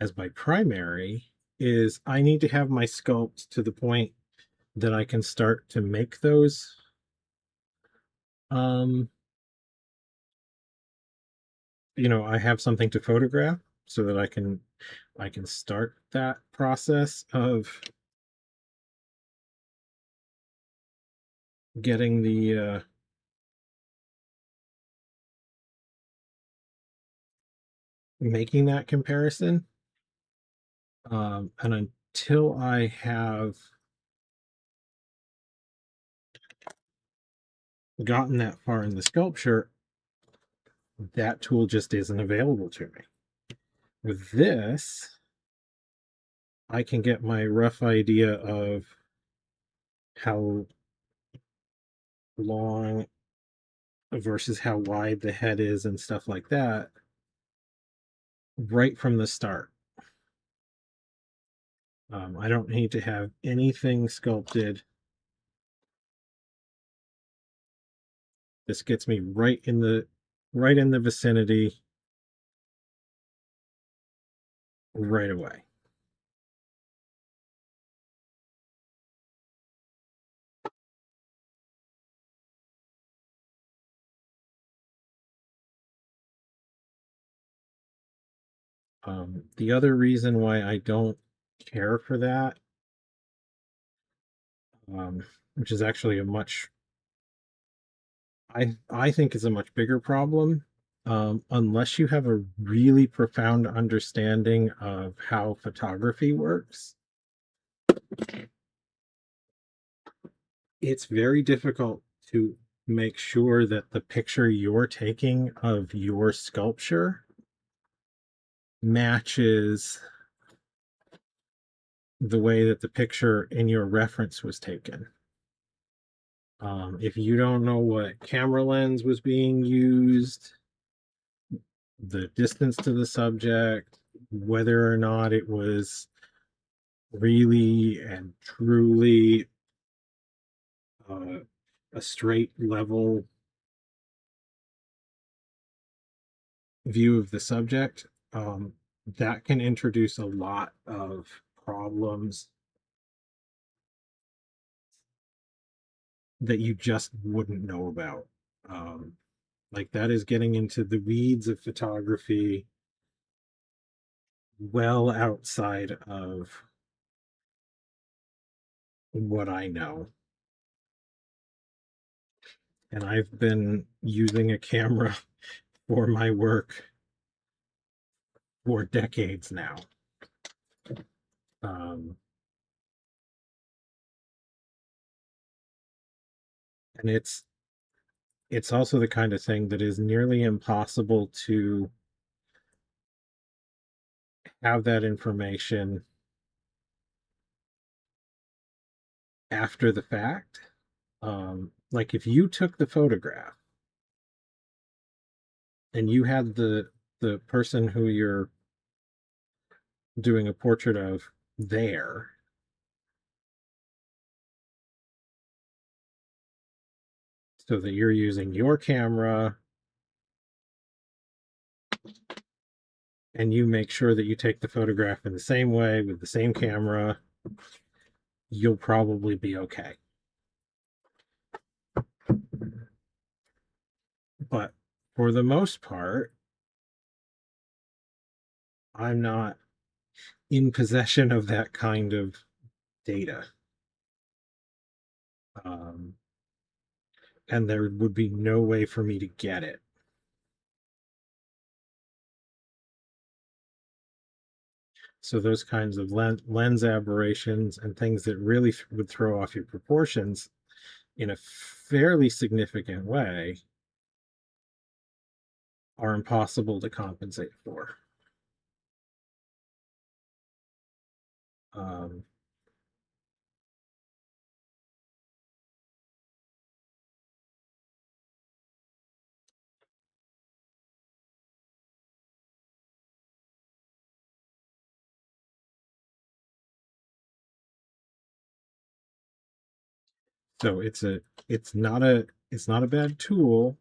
as my primary is I need to have my sculpts to the point that I can start to make those I have something to photograph, so that I can start that process of getting the making that comparison. And until I have gotten that far in the sculpture, that tool just isn't available to me. With this, I can get my rough idea of how long versus how wide the head is and stuff like that right from the start. I don't need to have anything sculpted. This gets me right in the vicinity right away. The other reason why I don't care for that, which is actually a much I think is a much bigger problem, unless you have a really profound understanding of how photography works, it's very difficult to make sure that the picture you're taking of your sculpture matches the way that the picture in your reference was taken. If you don't know what camera lens was being used, the distance to the subject, whether or not it was really and truly uh, a straight level view of the subject, that can introduce a lot of problems that you just wouldn't know about. Um, like that is getting into the weeds of photography well outside of what I know. And I've been using a camera for my work for decades now. Um, and it's also the kind of thing that is nearly impossible to have that information after the fact. Like if you took the photograph and you had the person who you're doing a portrait of there, so that you're using your camera and you make sure that you take the photograph in the same way with the same camera, you'll probably be okay. But for the most part, I'm not in possession of that kind of data. Um, and there would be no way for me to get it. So those kinds of lens aberrations and things that really would throw off your proportions in a fairly significant way are impossible to compensate for. Um, so it's not a bad tool,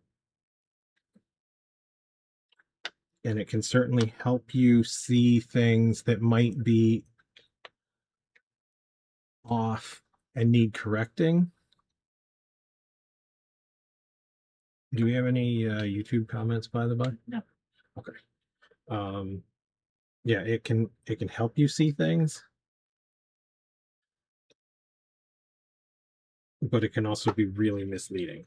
and it can certainly help you see things that might be off and need correcting. Do we have any YouTube comments, by the by? No. Okay. Yeah, it can help you see things, but it can also be really misleading.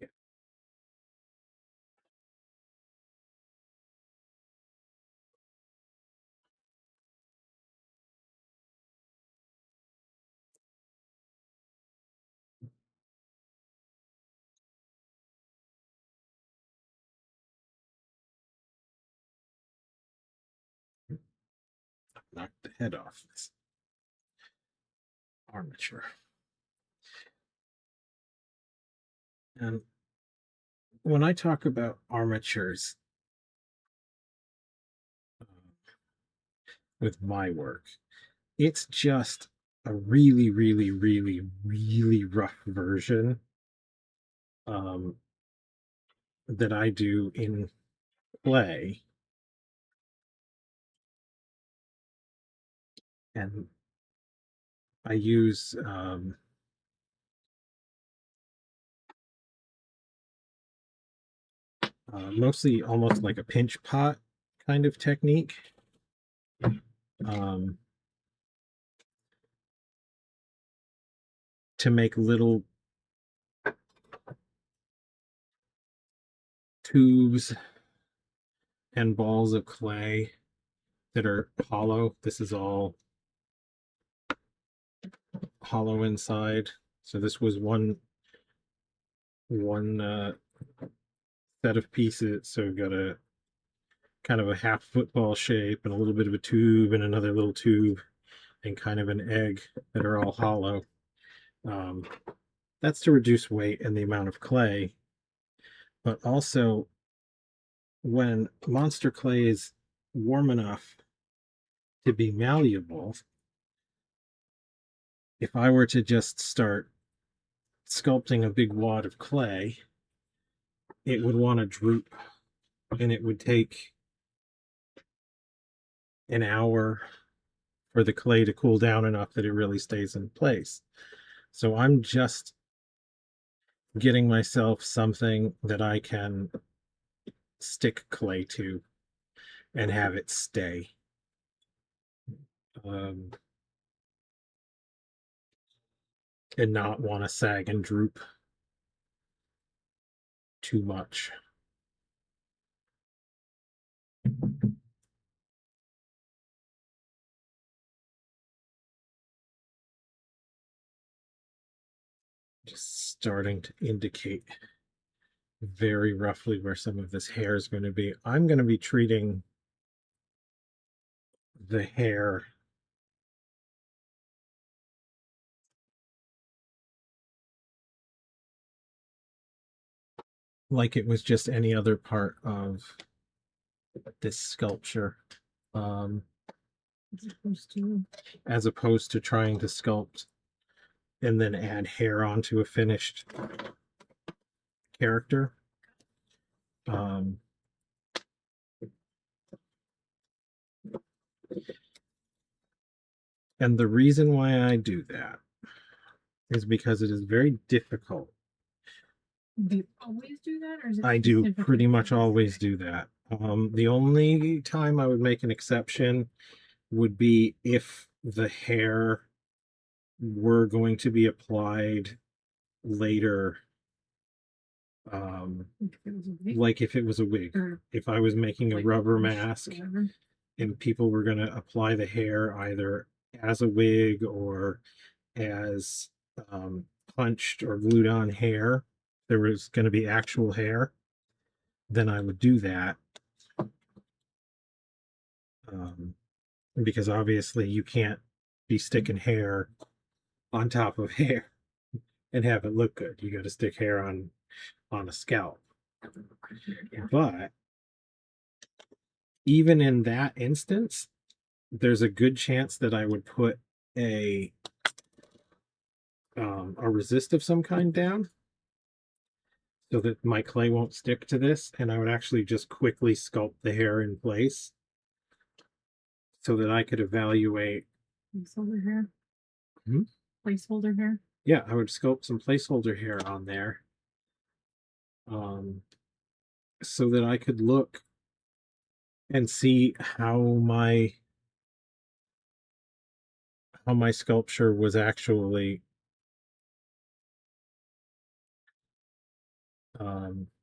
Yeah, knock the head off this armature. And when I talk about armatures with my work, it's just a really, really, really, really rough version that I do in clay. And I use mostly almost like a pinch pot kind of technique. Um, to make little tubes and balls of clay that are hollow. This is all hollow inside. So this was one set of pieces. So we've got a kind of a half football shape and a little bit of a tube and another little tube and kind of an egg that are all hollow. Um, that's to reduce weight and the amount of clay. But also, when monster clay is warm enough to be malleable, if I were to just start sculpting a big wad of clay, it would want to droop and it would take an hour for the clay to cool down enough that it really stays in place. So I'm just getting myself something that I can stick clay to and have it stay. Um, and not want to sag and droop too much. Just starting to indicate very roughly where some of this hair is going to be. I'm going to be treating the hair like it was just any other part of this sculpture, um, as opposed to trying to sculpt and then add hair onto a finished character. Um, and the reason why I do that is because it is very difficult. Do you always do that, or is it I do specifically pretty much for this? always do that. The only time I would make an exception would be if the hair were going to be applied later, If it was a wig like if it was a wig. or If I was making a like rubber push, mask whatever. and people were going to apply the hair either as a wig or as punched or glued on hair, there was going to be actual hair, then I would do that. Because obviously you can't be sticking hair on top of hair and have it look good. You got to stick hair on on a scalp. Yeah. But even in that instance, there's a good chance that I would put a resist of some kind down so that my clay won't stick to this, and I would actually just quickly sculpt the hair in place so that I could evaluate. Placeholder hair. Hmm? Placeholder hair. Yeah, I would sculpt some placeholder hair on there, so that I could look and see how my sculpture was actually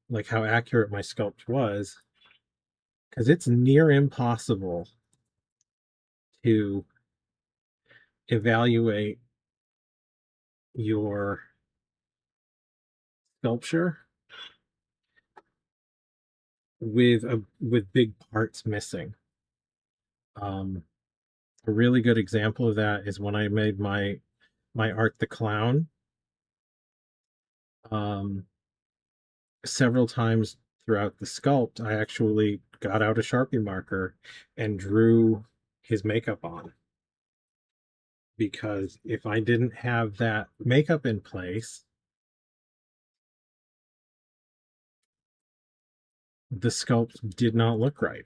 like how accurate my sculpt was, because it's near impossible to evaluate your sculpture with big parts missing. A really good example of that is when I made my Art the Clown. Several times throughout the sculpt, I actually got out a Sharpie marker and drew his makeup on, because if I didn't have that makeup in place, the sculpt did not look right.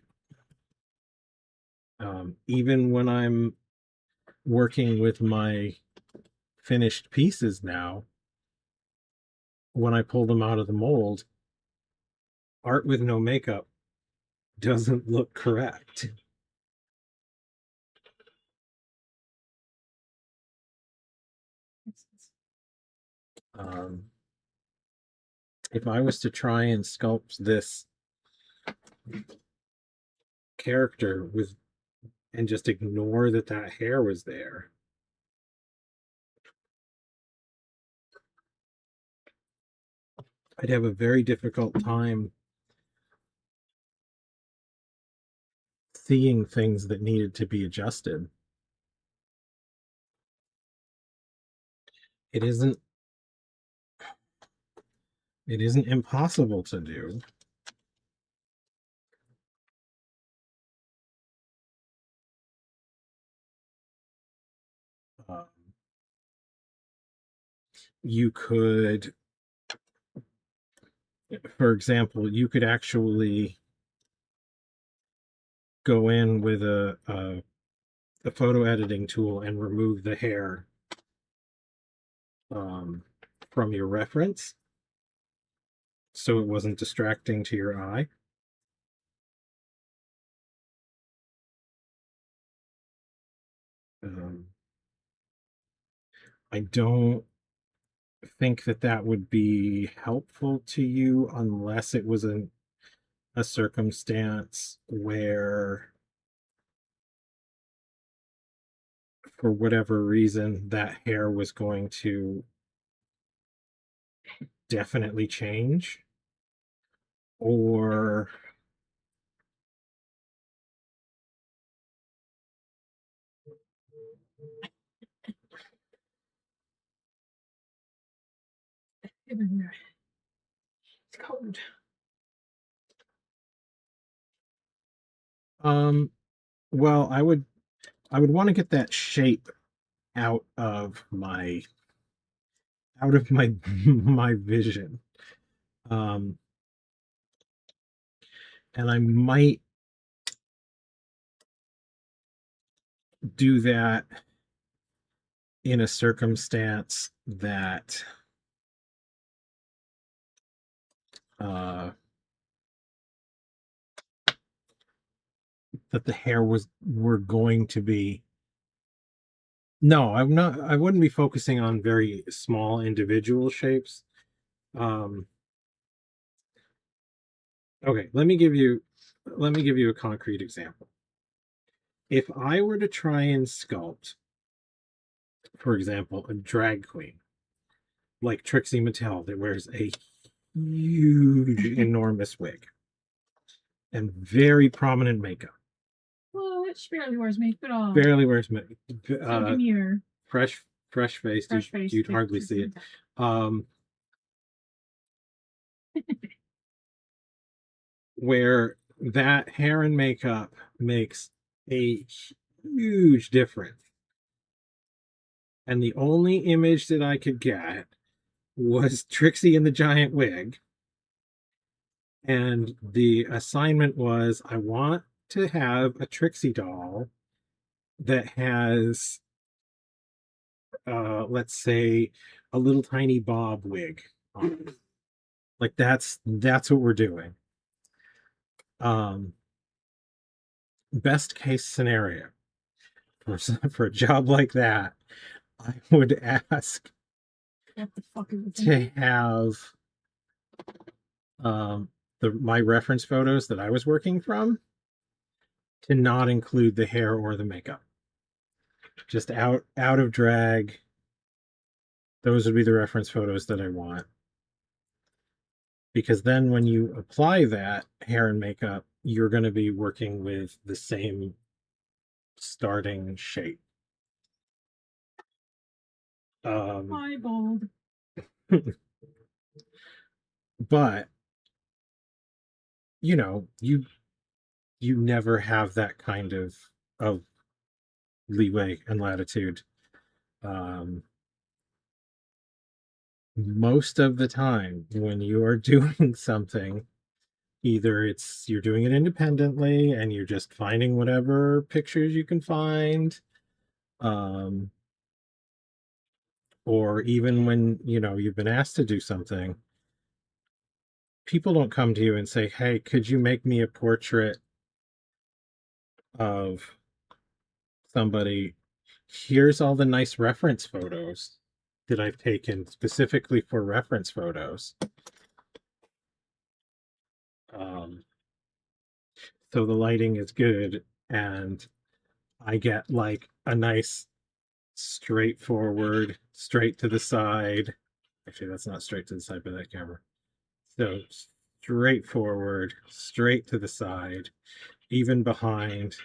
Even when I'm working with my finished pieces now, when I pull them out of the mold, art with no makeup doesn't look correct. Um, if I was to try and sculpt this character with and just ignore that hair was there, I'd have a very difficult time seeing things that needed to be adjusted. It isn't impossible to do. Um, you could, for example, you could actually go in with a photo editing tool and remove the hair from your reference so it wasn't distracting to your eye. I don't think that would be helpful to you unless it was a circumstance where, for whatever reason, that hair was going to definitely change, or It's cold. well, I would want to get that shape out of my my vision. And I might do that in a circumstance that that the hair were going to be. No, I wouldn't be focusing on very small individual shapes. Okay, let me give you a concrete example. If I were to try and sculpt, for example, a drag queen like Trixie Mattel that wears a huge, enormous wig and very prominent makeup. Well, it barely wears makeup. Barely wears makeup. So demure. Fresh face. You'd hardly see it. where that hair and makeup makes a huge difference. And the only image that I could get was Trixie in the giant wig. And the assignment was I want to have a Trixie doll that has, let's say, a little tiny bob wig on it. Like that's what we're doing. Um, Best case scenario for for a job like that, I would ask What the fuck is it? to have um, my reference photos that I was working from to not include the hair or the makeup. Just out of drag. Those would be the reference photos that I want. Because then when you apply that hair and makeup, you're going to be working with the same starting shape. Eyeballed. But you know, you never have that kind of leeway and latitude. Um, Most of the time when you are doing something, either you're doing it independently and you're just finding whatever pictures you can find, um, or even when you've been asked to do something, people don't come to you and say, hey, could you make me a portrait of somebody? Here's all the nice reference photos that I've taken specifically for reference photos. Um, so the lighting is good and I get like a nice straightforward, straight to the side. Actually, that's not straight to the side by that camera. So straightforward, straight to the side, even behind.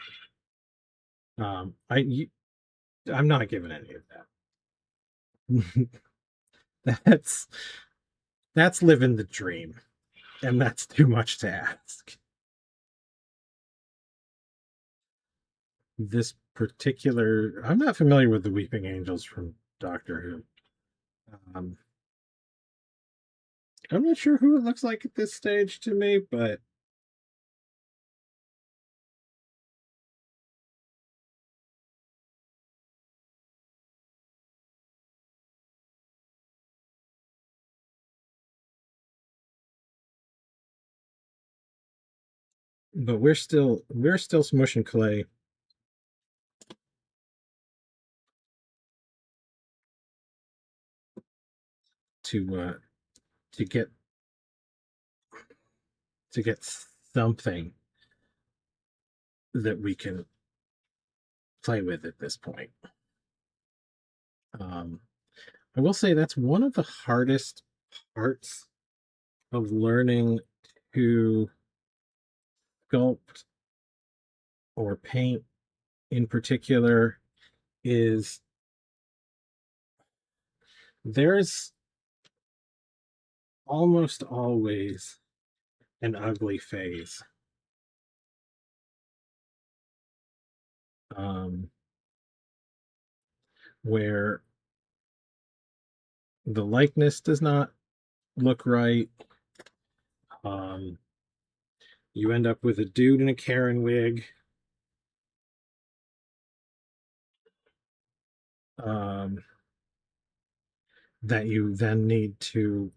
Um, I you, I'm not giving any of that. That's living the dream, and that's too much to ask. This particular, I'm not familiar with the Weeping Angels from Doctor Who. Um, I'm not sure who it looks like at this stage to me, but we're still smushing clay to to get to get something that we can play with at this point. Um, I will say that's one of the hardest parts of learning to sculpt or paint in particular is there's almost always an ugly phase. Um, where the likeness does not look right. Um, you end up with a dude in a Karen wig. Um, that you then need to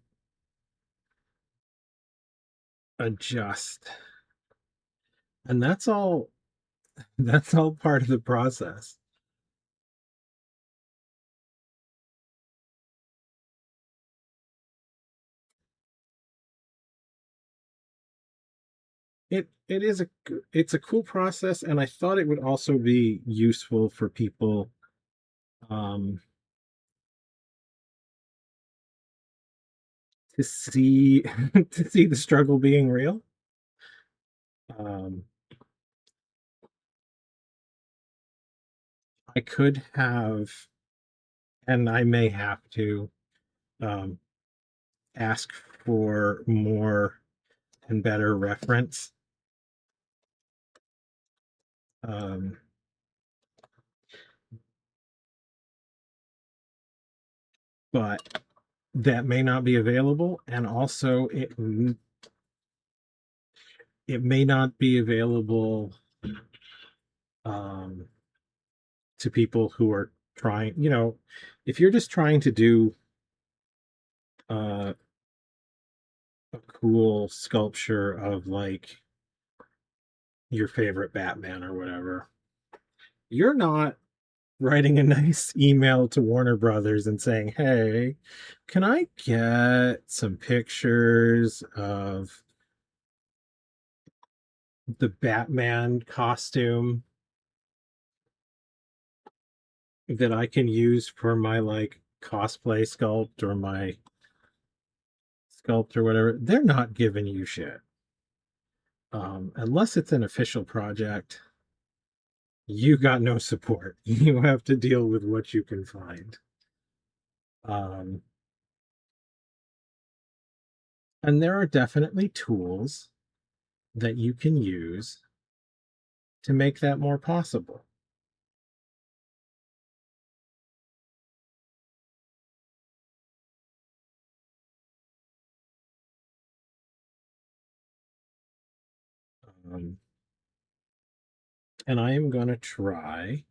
adjust. And that's all part of the process. It's a cool process, and I thought it would also be useful for people um to see to see the struggle being real. Um I could have, and I may have to, um ask for more and better reference. But that may not be available, and also it may not be available to people who are trying, if you're just trying to do a cool sculpture of like your favorite Batman or whatever, you're not writing a nice email to Warner Brothers and saying, hey, can I get some pictures of the Batman costume that I can use for my like cosplay sculpt or my sculpt or whatever? They're not giving you shit. Unless it's an official project, you got no support. You have to deal with what you can find. And there are definitely tools that you can use to make that more possible. And I am going to try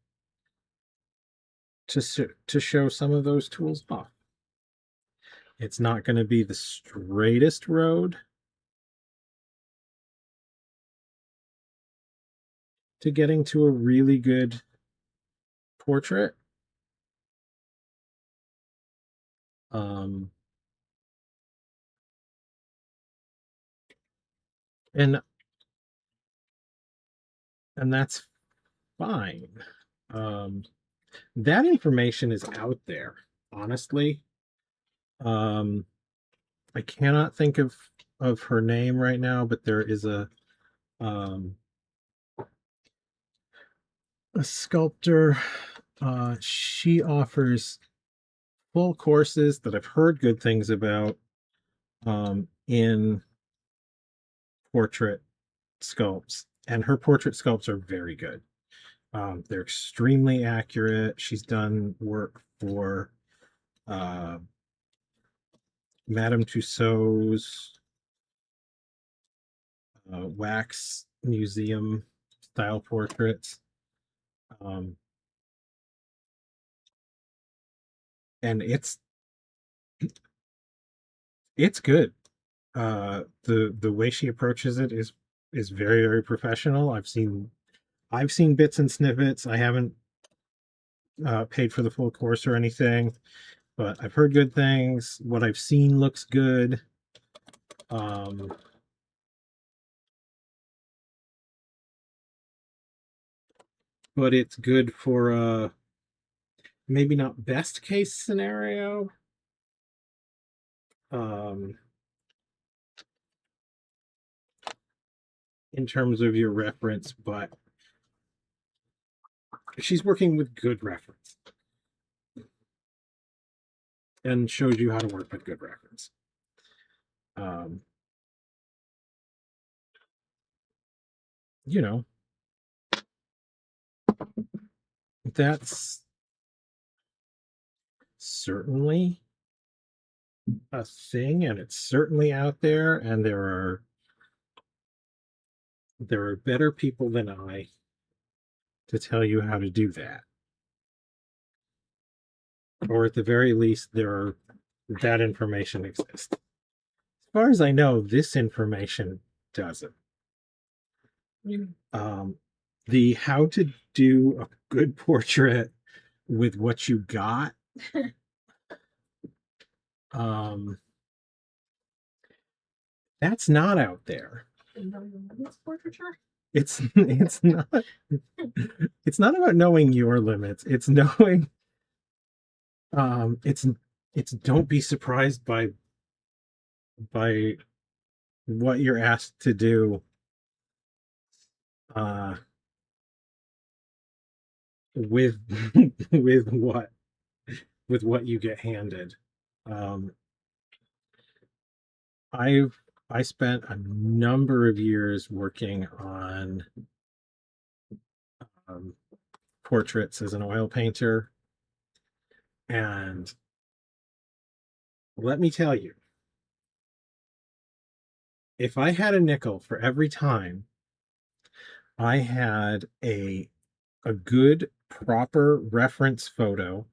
to show some of those tools off. It's not going to be the straightest road to getting to a really good portrait. And that's fine. That information is out there, honestly. I cannot think of her name right now, but there is a sculptor. She offers full courses that I've heard good things about in portrait sculpts, and her portrait sculpts are very good. They're extremely accurate. She's done work for Madame Tussauds wax museum style portraits. And it's good. The way she approaches it is very, very professional. I've seen bits and snippets. I haven't paid for the full course or anything, but I've heard good things. What I've seen looks good. But it's good for maybe not best case scenario. In terms of your reference, but she's working with good reference and shows you how to work with good reference. You know, that's certainly a thing, and it's certainly out there, and there are better people than I to tell you how to do that. Or at the very least, that information exists. As far as I know, this information doesn't. The how to do a good portrait with what you got. That's not out there. Portraiture? It's not it's not about knowing your limits. It's knowing it's don't be surprised by what you're asked to do with with what you get handed. I spent a number of years working on um, portraits as an oil painter, and let me tell you, if I had a nickel for every time I had a good proper reference photo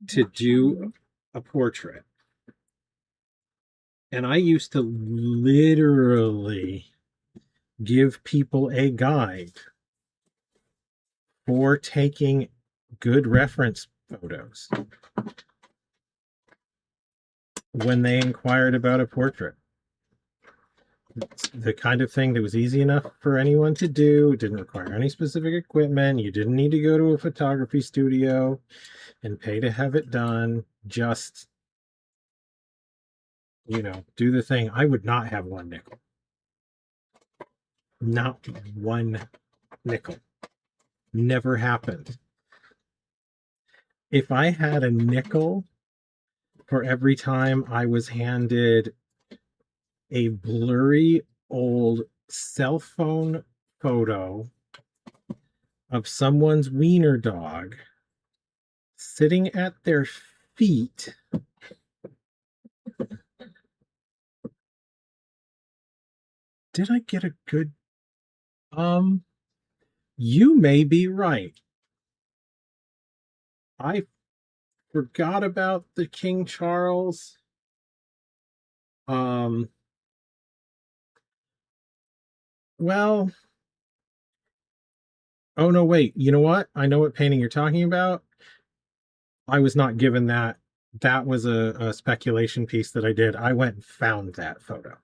to do a portrait, and I used to literally give people a guide for taking good reference photos when they inquired about a portrait. It's the kind of thing that was easy enough for anyone to do. It didn't require any specific equipment. You didn't need to go to a photography studio and pay to have it done. Just, do the thing. I would not have one nickel. Not one nickel. Never happened. If I had a nickel for every time I was handed a blurry old cell phone photo of someone's wiener dog sitting at their feet, did I get a good you may be right. I forgot about the King Charles. Um well, oh no, wait, you know what? I know what painting you're talking about. I was not given that. That was a speculation piece that I did. I went and found that photo.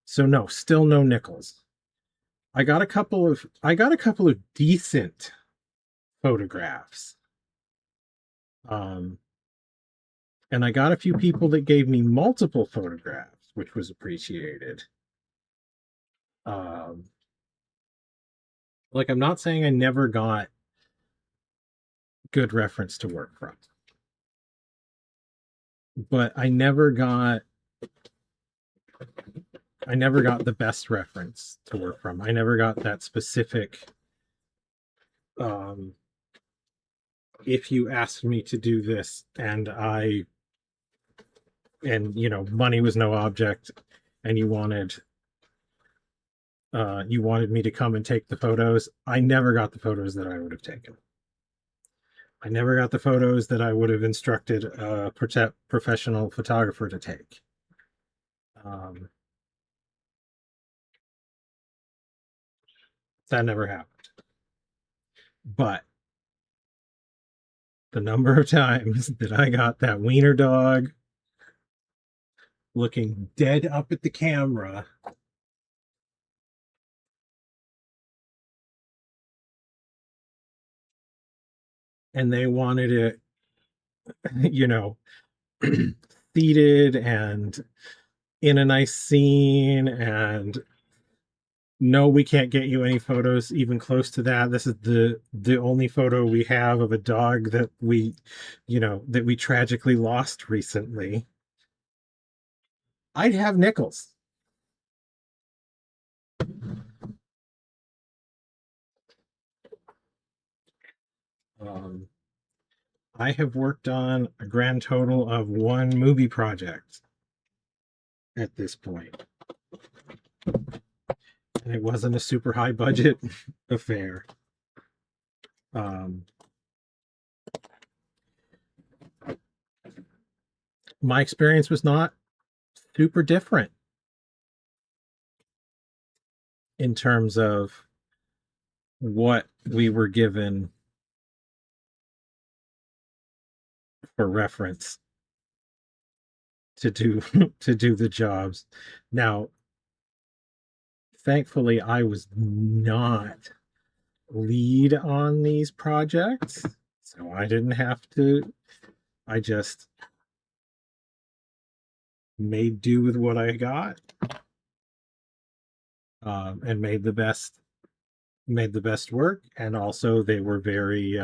So no, still no nickels. I got a couple of decent photographs. Um and I got a few people that gave me multiple photographs, which was appreciated. Um like, I'm not saying I never got good reference to work from, but I never got the best reference to work from. I never got that specific um if you asked me to do this and money was no object, and you wanted me to come and take the photos. I never got the photos that I would have taken. I never got the photos that I would have instructed a professional photographer to take. um that never happened. But the number of times that I got that wiener dog looking dead up at the camera, and they wanted it, you know, seated and in a nice scene, and no, we can't get you any photos even close to that. This is the only photo we have of a dog that we tragically lost recently. I'd have nickels. um, I have worked on a grand total of one movie project at this point, and it wasn't a super high budget affair. um, my experience was not super different in terms of what we were given for reference to do to do the jobs. Now, thankfully, I was not lead on these projects, so I didn't have to. I just made do with what I got, and made the best work. And also, they were very,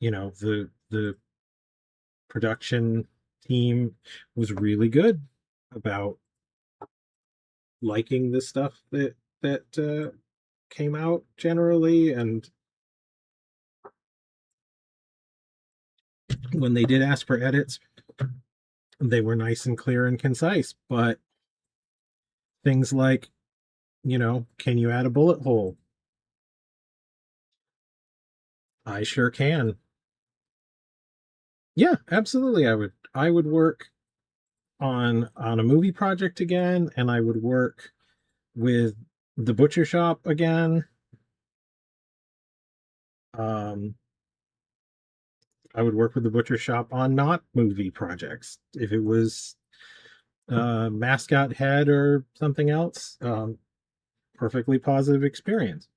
the production team was really good about liking the stuff that came out generally, and when they did ask for edits, they were nice and clear and concise. But things like, can you add a bullet hole? I sure can. Yeah, absolutely. I would work on a movie project again, and I would work with the butcher shop again. Um, I would work with the butcher shop on not movie projects if it was mascot head or something else. Perfectly positive experience.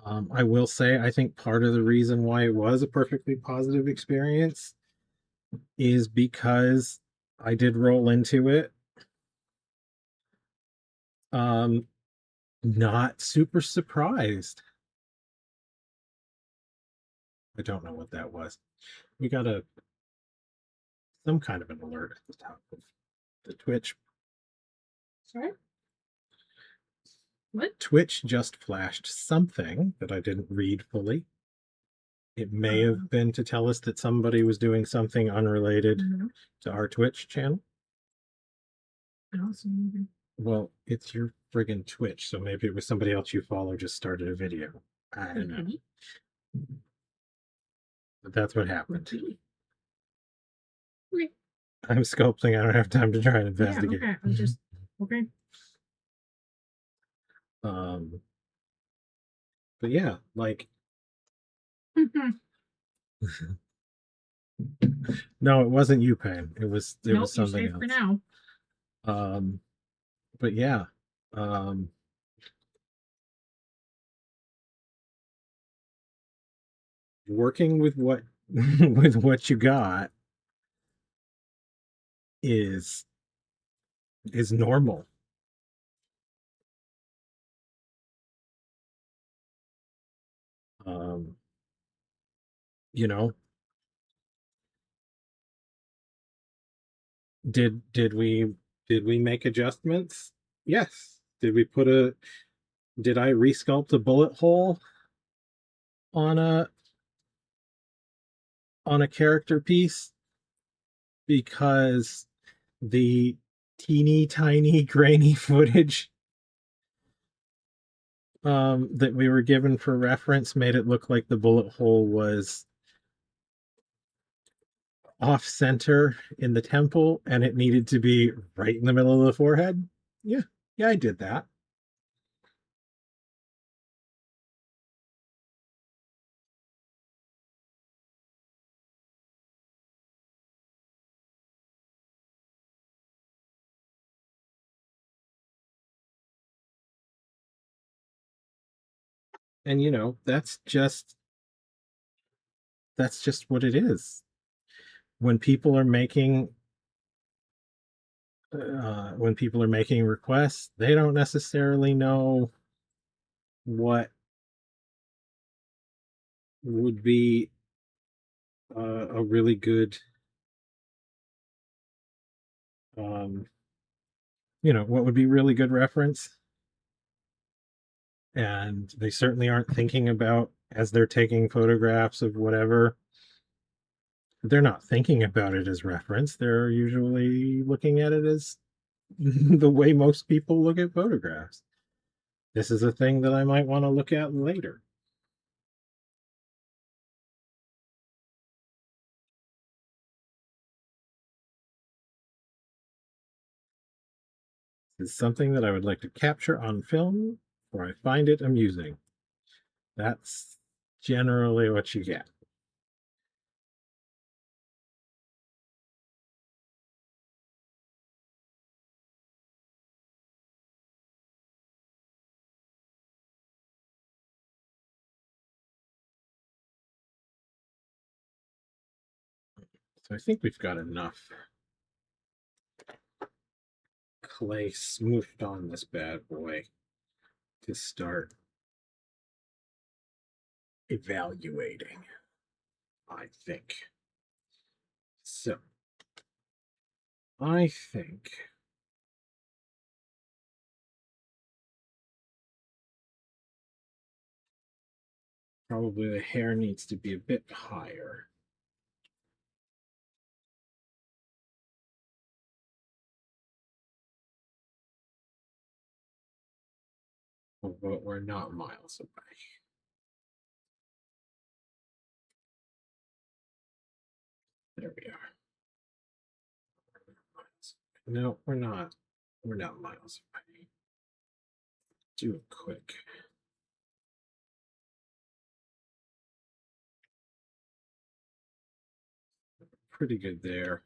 I will say, I think part of the reason why it was a perfectly positive experience is because I did roll into it. Um, Not super surprised. I don't know what that was. We got some kind of an alert at the top of the Twitch. Sorry? What? Twitch just flashed something that I didn't read fully. It may have been to tell us that somebody was doing something unrelated to our Twitch channel. Awesome. Well, it's your friggin' Twitch, so maybe it was somebody else you follow just started a video. I don't know. But that's what happened. Okay. I'm sculpting. I don't have time to try and investigate. Yeah, okay. I'm just okay. But yeah, like no, it wasn't you, Payne. It was Nope, you're something safe else. for now. But yeah, um, working with what with what you got is normal. Um, you know, did we make adjustments? Yes. Did I resculpt a bullet hole on a character piece because the teeny tiny grainy footage that we were given for reference made it look like the bullet hole was off center in the temple and it needed to be right in the middle of the forehead? Yeah, yeah, I did that. And that's just what it is. When people are making requests, they don't necessarily know what would be a really good um, what would be really good reference, and they certainly aren't thinking about, as they're taking photographs of whatever, they're not thinking about it as reference. They're usually looking at it as the way most people look at photographs. This is a thing that I might want to look at later. This is something that I would like to capture on film, or I find it amusing. That's generally what you get. So I think we've got enough clay smoothed on this bad boy to start evaluating, I think. So I think probably the hair needs to be a bit higher. But we're not miles away. There we are. No, we're not. We're not miles away. Do it quick. Pretty good there.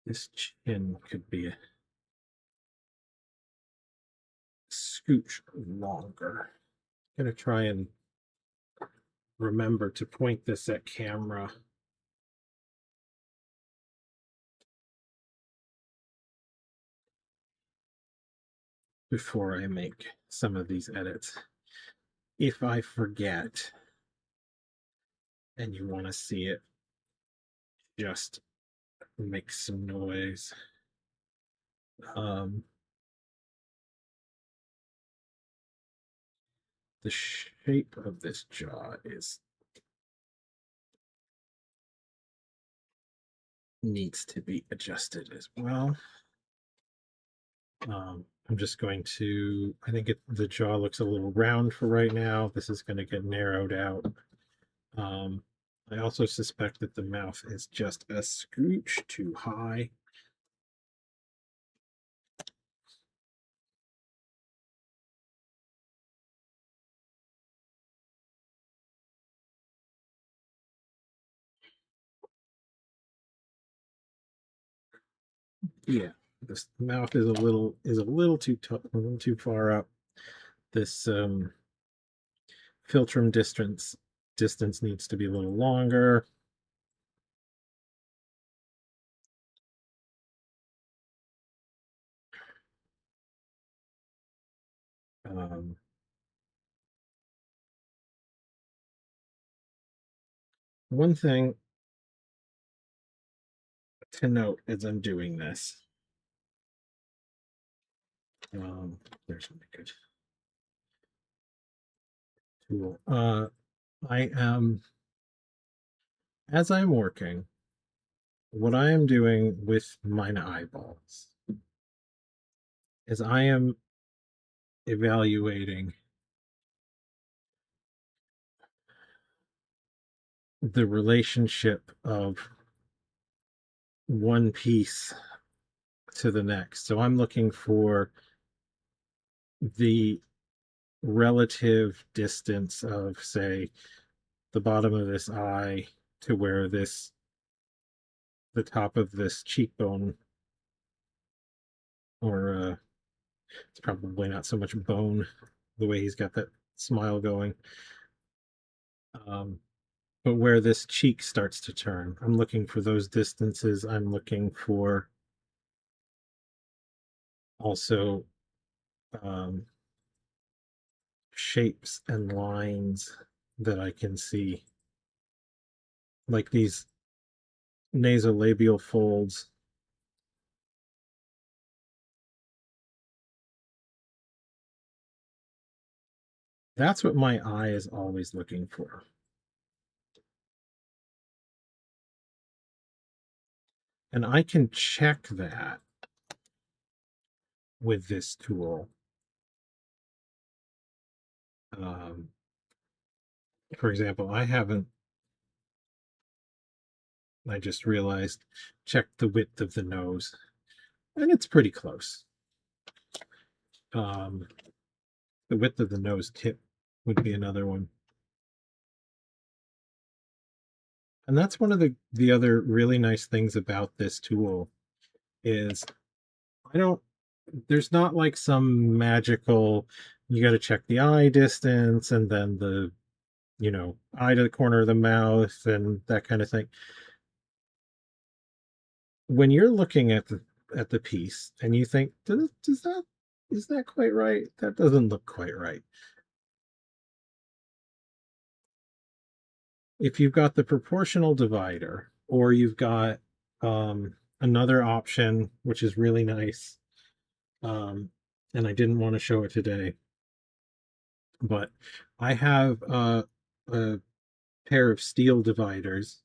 This chin could be a scooch longer. I'm gonna try and remember to point this at camera before I make some of these edits. If I forget and you want to see it, just make some noise. The shape of this jaw needs to be adjusted as well. I'm just going to, I think the jaw looks a little round for right now. This is going to get narrowed out. I also suspect that the mouth is just a scooch too high. Yeah, this mouth is a little too far up. This philtrum distance needs to be a little longer. One thing to note as I'm doing this, there's a good tool. I am, as I'm working, what I am doing with mine eyeballs is I am evaluating the relationship of one piece to the next. So I'm looking for the relative distance of, say, the bottom of this eye to where the top of this cheekbone, or it's probably not so much bone, the way he's got that smile going, but where this cheek starts to turn. I'm looking for those distances. I'm looking for also shapes and lines that I can see, like these nasolabial folds. That's what my eye is always looking for. And I can check that with this tool. For example, I just realized, checked the width of the nose, and it's pretty close. The width of the nose tip would be another one. And that's one of the other really nice things about this tool is there's not like some magical, you got to check the eye distance and then the, eye to the corner of the mouth and that kind of thing. When you're looking at the piece and you think, is that quite right? That doesn't look quite right. if you've got the proportional divider, or you've got another option, which is really nice, and I didn't want to show it today, but I have a pair of steel dividers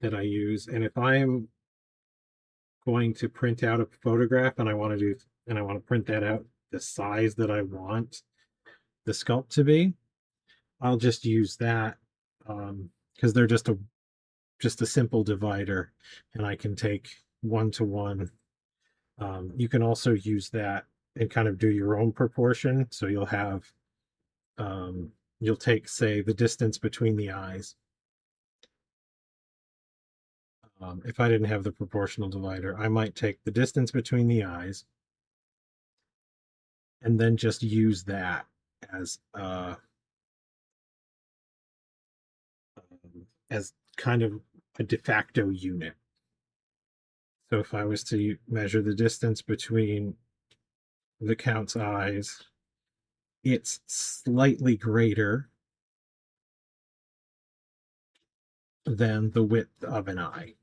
that I use, and if I'm going to print out a photograph and I want to print that out the size that I want the sculpt to be, I'll just use that, because they're just a simple divider, and I can take one to one. You can also use that and kind of do your own proportion. So you'll take, say, the distance between the eyes. If I didn't have the proportional divider, I might take the distance between the eyes and then just use that as as kind of a de facto unit. So if I was to measure the distance between the count's eyes, it's slightly greater than the width of an eye.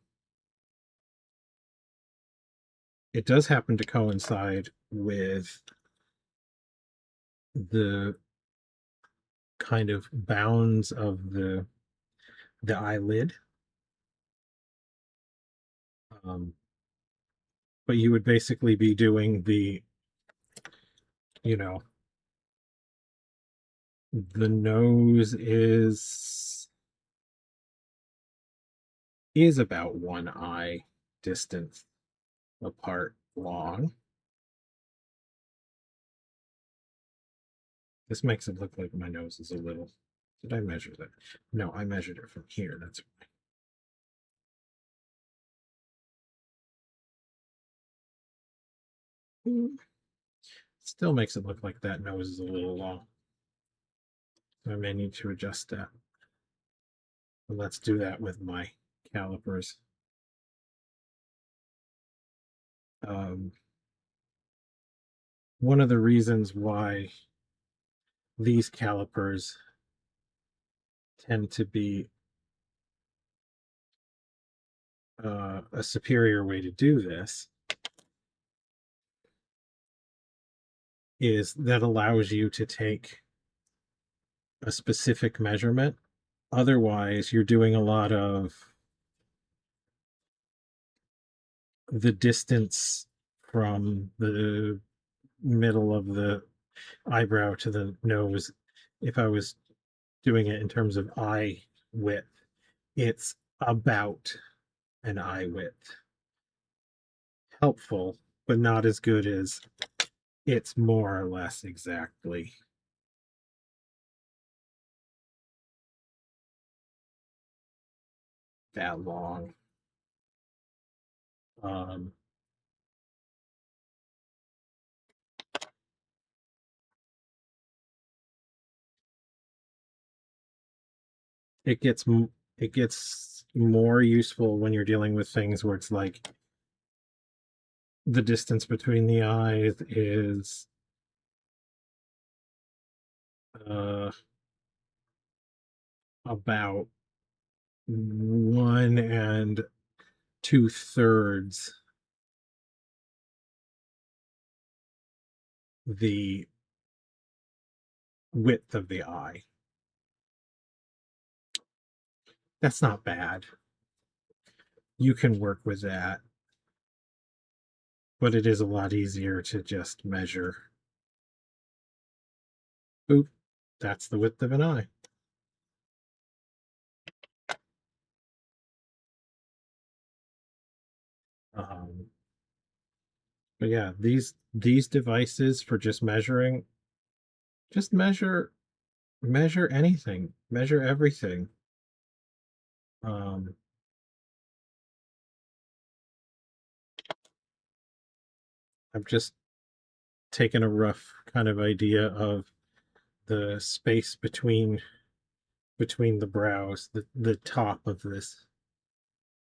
It does happen to coincide with the kind of bounds of the eyelid. But you would basically be doing you know, the nose is about one eye distance apart long. This makes it look like my nose is a little. Did I measure that? No, I measured it from here. That's why. Still makes it look like that nose is a little long. So I may need to adjust that. But let's do that with my calipers. One of the reasons why these calipers tend to be a superior way to do this is that allows you to take a specific measurement. Otherwise, you're doing a lot of the distance from the middle of the eyebrow to the nose. If I was doing it in terms of eye width, it's about an eye width. Helpful, but not as good as it's more or less exactly that long. Um, it gets it gets more useful when you're dealing with things where it's like the distance between the eyes is uh, about 1 2/3 the width of the eye. That's not bad. You can work with that, but it is a lot easier to just measure. Oop, that's the width of an eye. Um, but yeah, these devices for just measuring, just measure anything, measure everything. I've just taken a rough kind of idea of the space between the brows, the top of this,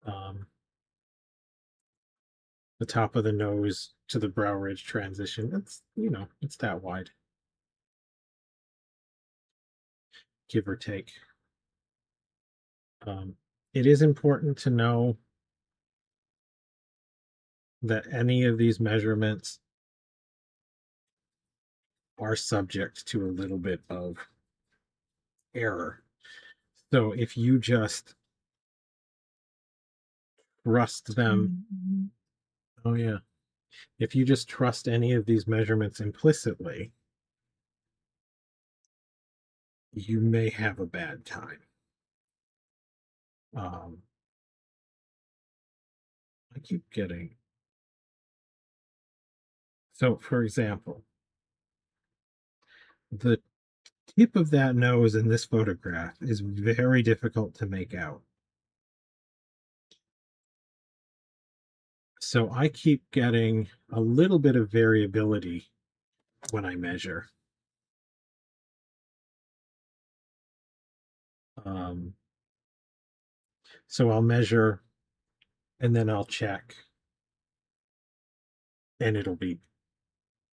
um, the top of the nose to the brow ridge transition. It's it's that wide, give or take. It is important to know that any of these measurements are subject to a little bit of error. So if you just trust them, oh yeah, if you just trust any of these measurements implicitly, you may have a bad time. Um, I keep getting. So, for example, the tip of that nose in this photograph is very difficult to make out. So I keep getting a little bit of variability when I measure. Um, so I'll measure and then I'll check, and it'll be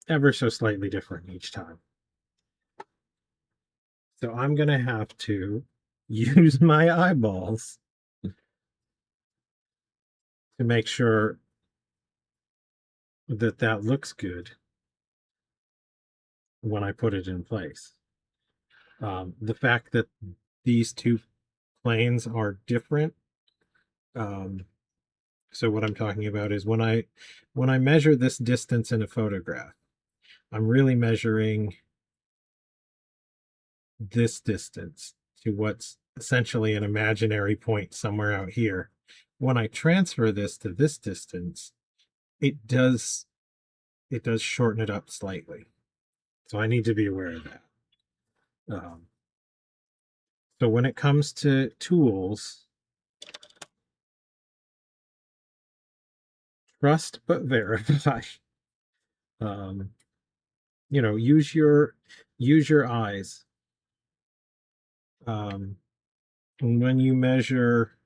ever so slightly different each time. So I'm going to have to use my eyeballs to make sure that that looks good when I put it in place. The fact that these two planes are different. So what I'm talking about is when I measure this distance in a photograph, I'm really measuring this distance to what's essentially an imaginary point somewhere out here. When I transfer this to this distance, it does shorten it up slightly. So I need to be aware of that. So when it comes to tools, trust but verify. Use your eyes. When you measure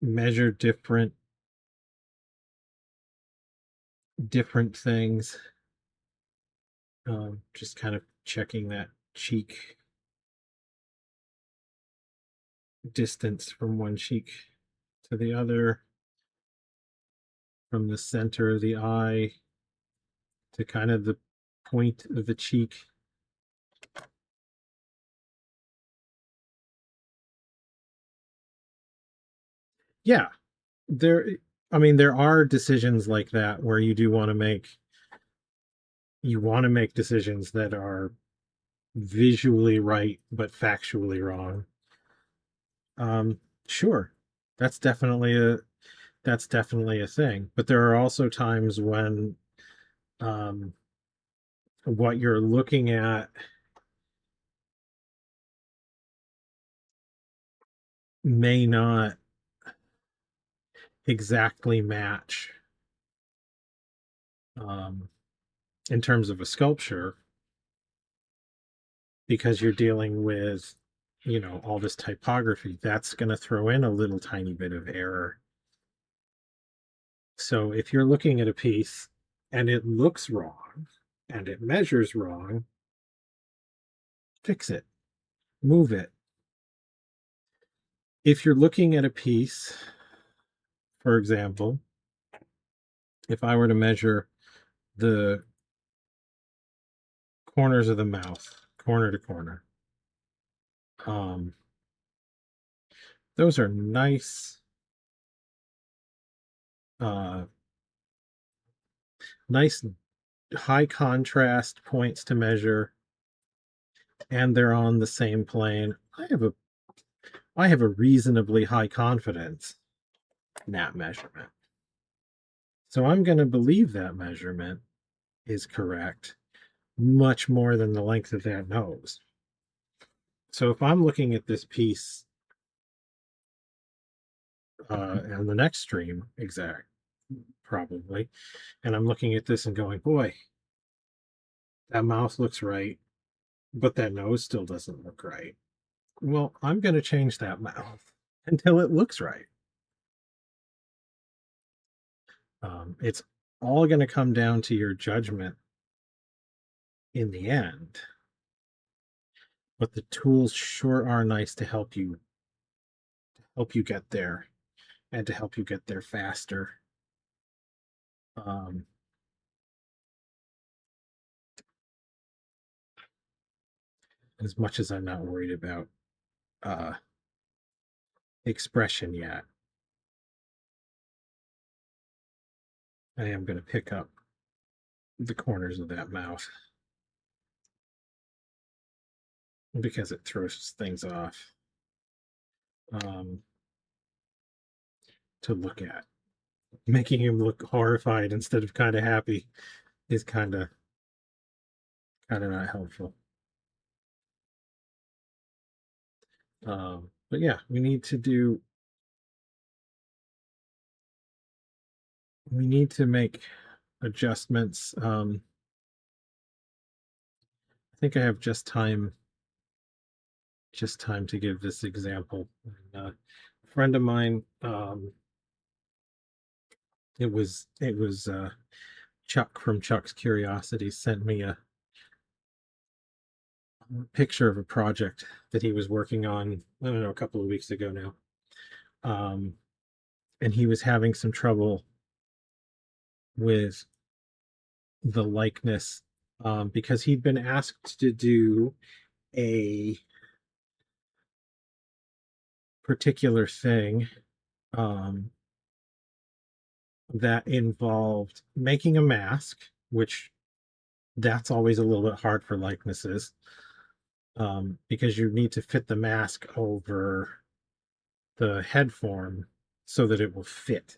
different things, just kind of checking that cheek distance from one cheek to the other, from the center of the eye to kind of the point of the cheek. Yeah, there are decisions like that where you do want to make decisions that are visually right but factually wrong. Sure, that's definitely a thing. But there are also times when um, what you're looking at may not exactly match um, in terms of a sculpture, because you're dealing with all this typography. That's going to throw in a little tiny bit of error. So if you're looking at a piece and it looks wrong and it measures wrong, fix it, move it. If you're looking at a piece, for example, if I were to measure the corners of the mouth, corner to corner, um, those are uh, nice high contrast points to measure, and they're on the same plane. I have a reasonably high confidence in that measurement. So I'm going to believe that measurement is correct much more than the length of that nose. So if I'm looking at this piece and the next stream exact, probably, and I'm looking at this and going, boy, that mouth looks right, but that nose still doesn't look right. Well, I'm going to change that mouth until it looks right. It's all going to come down to your judgment in the end. but the tools sure are nice to help you get there and to help you get there faster. Um, as much as I'm not worried about uh, expression yet, I am going to pick up the corners of that mouth because it throws things off um, to look at. Making him look horrified instead of kind of happy is kind of not helpful. But yeah, we need to make adjustments. I think I have just time to give this example. A friend of mine, it was Chuck from Chuck's Curiosities sent me a picture of a project that he was working on, I don't know, a couple of weeks ago now. And he was having some trouble with the likeness because he'd been asked to do a particular thing um, that involved making a mask, which that's always a little bit hard for likenesses because you need to fit the mask over the head form so that it will fit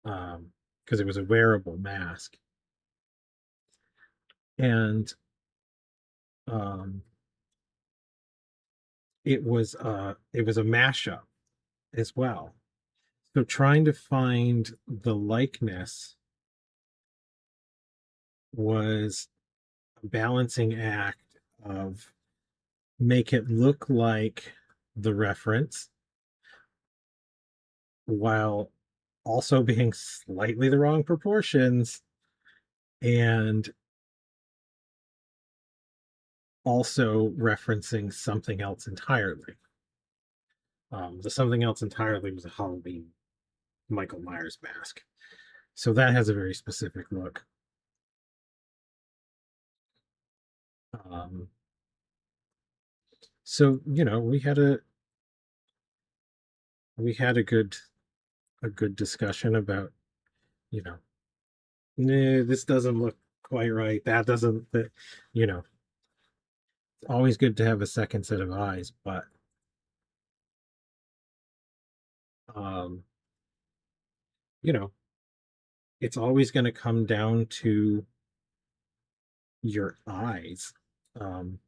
because it was a wearable mask. And um, it was a mashup as well. So trying to find the likeness was a balancing act of make it look like the reference while also being slightly the wrong proportions and also referencing something else entirely. The something else entirely was a Halloween Michael Myers mask. So that has a very specific look. Um, so we had a good discussion about you know nah, this doesn't look quite right. That doesn't that it's always good to have a second set of eyes, but um, you know, it's always going to come down to your eyes. Um,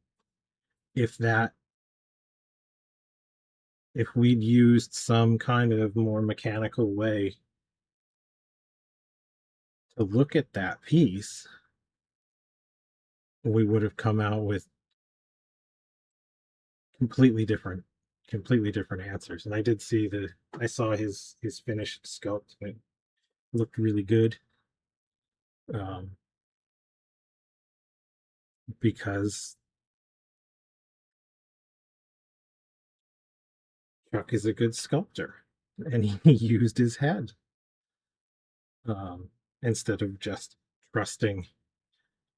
if that if we'd used some kind of more mechanical way to look at that piece, we would have come out with completely different answers. And I saw his finished sculpt and it looked really good. Um, because Chuck is a good sculptor and he used his head instead of just trusting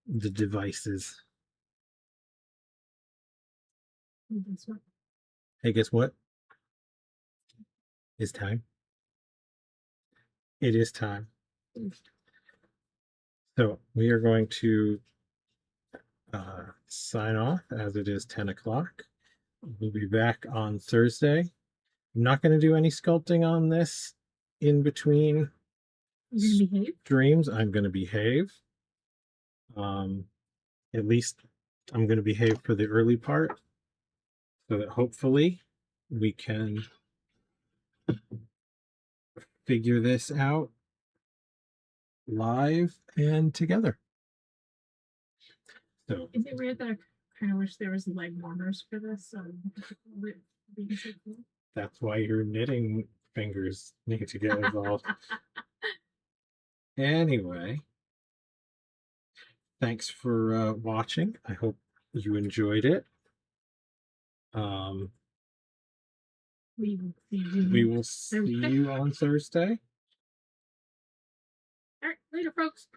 the devices. Guess what? Hey, guess what? It's time. It is time. So we are going to sign off as it is 10 o'clock. We'll be back on Thursday. I'm not going to do any sculpting on this in between You gonna behave? streams. I'm going to behave. At least I'm going to behave for the early part so that hopefully we can figure this out live and together. So Is it weird that I kind of wish there was leg warmers for this? Being so cool. that's why your knitting fingers need to get involved. Anyway, thanks for watching. I hope you enjoyed it. Um, We will see you we will next see Thursday. you on Thursday. All right, later, folks.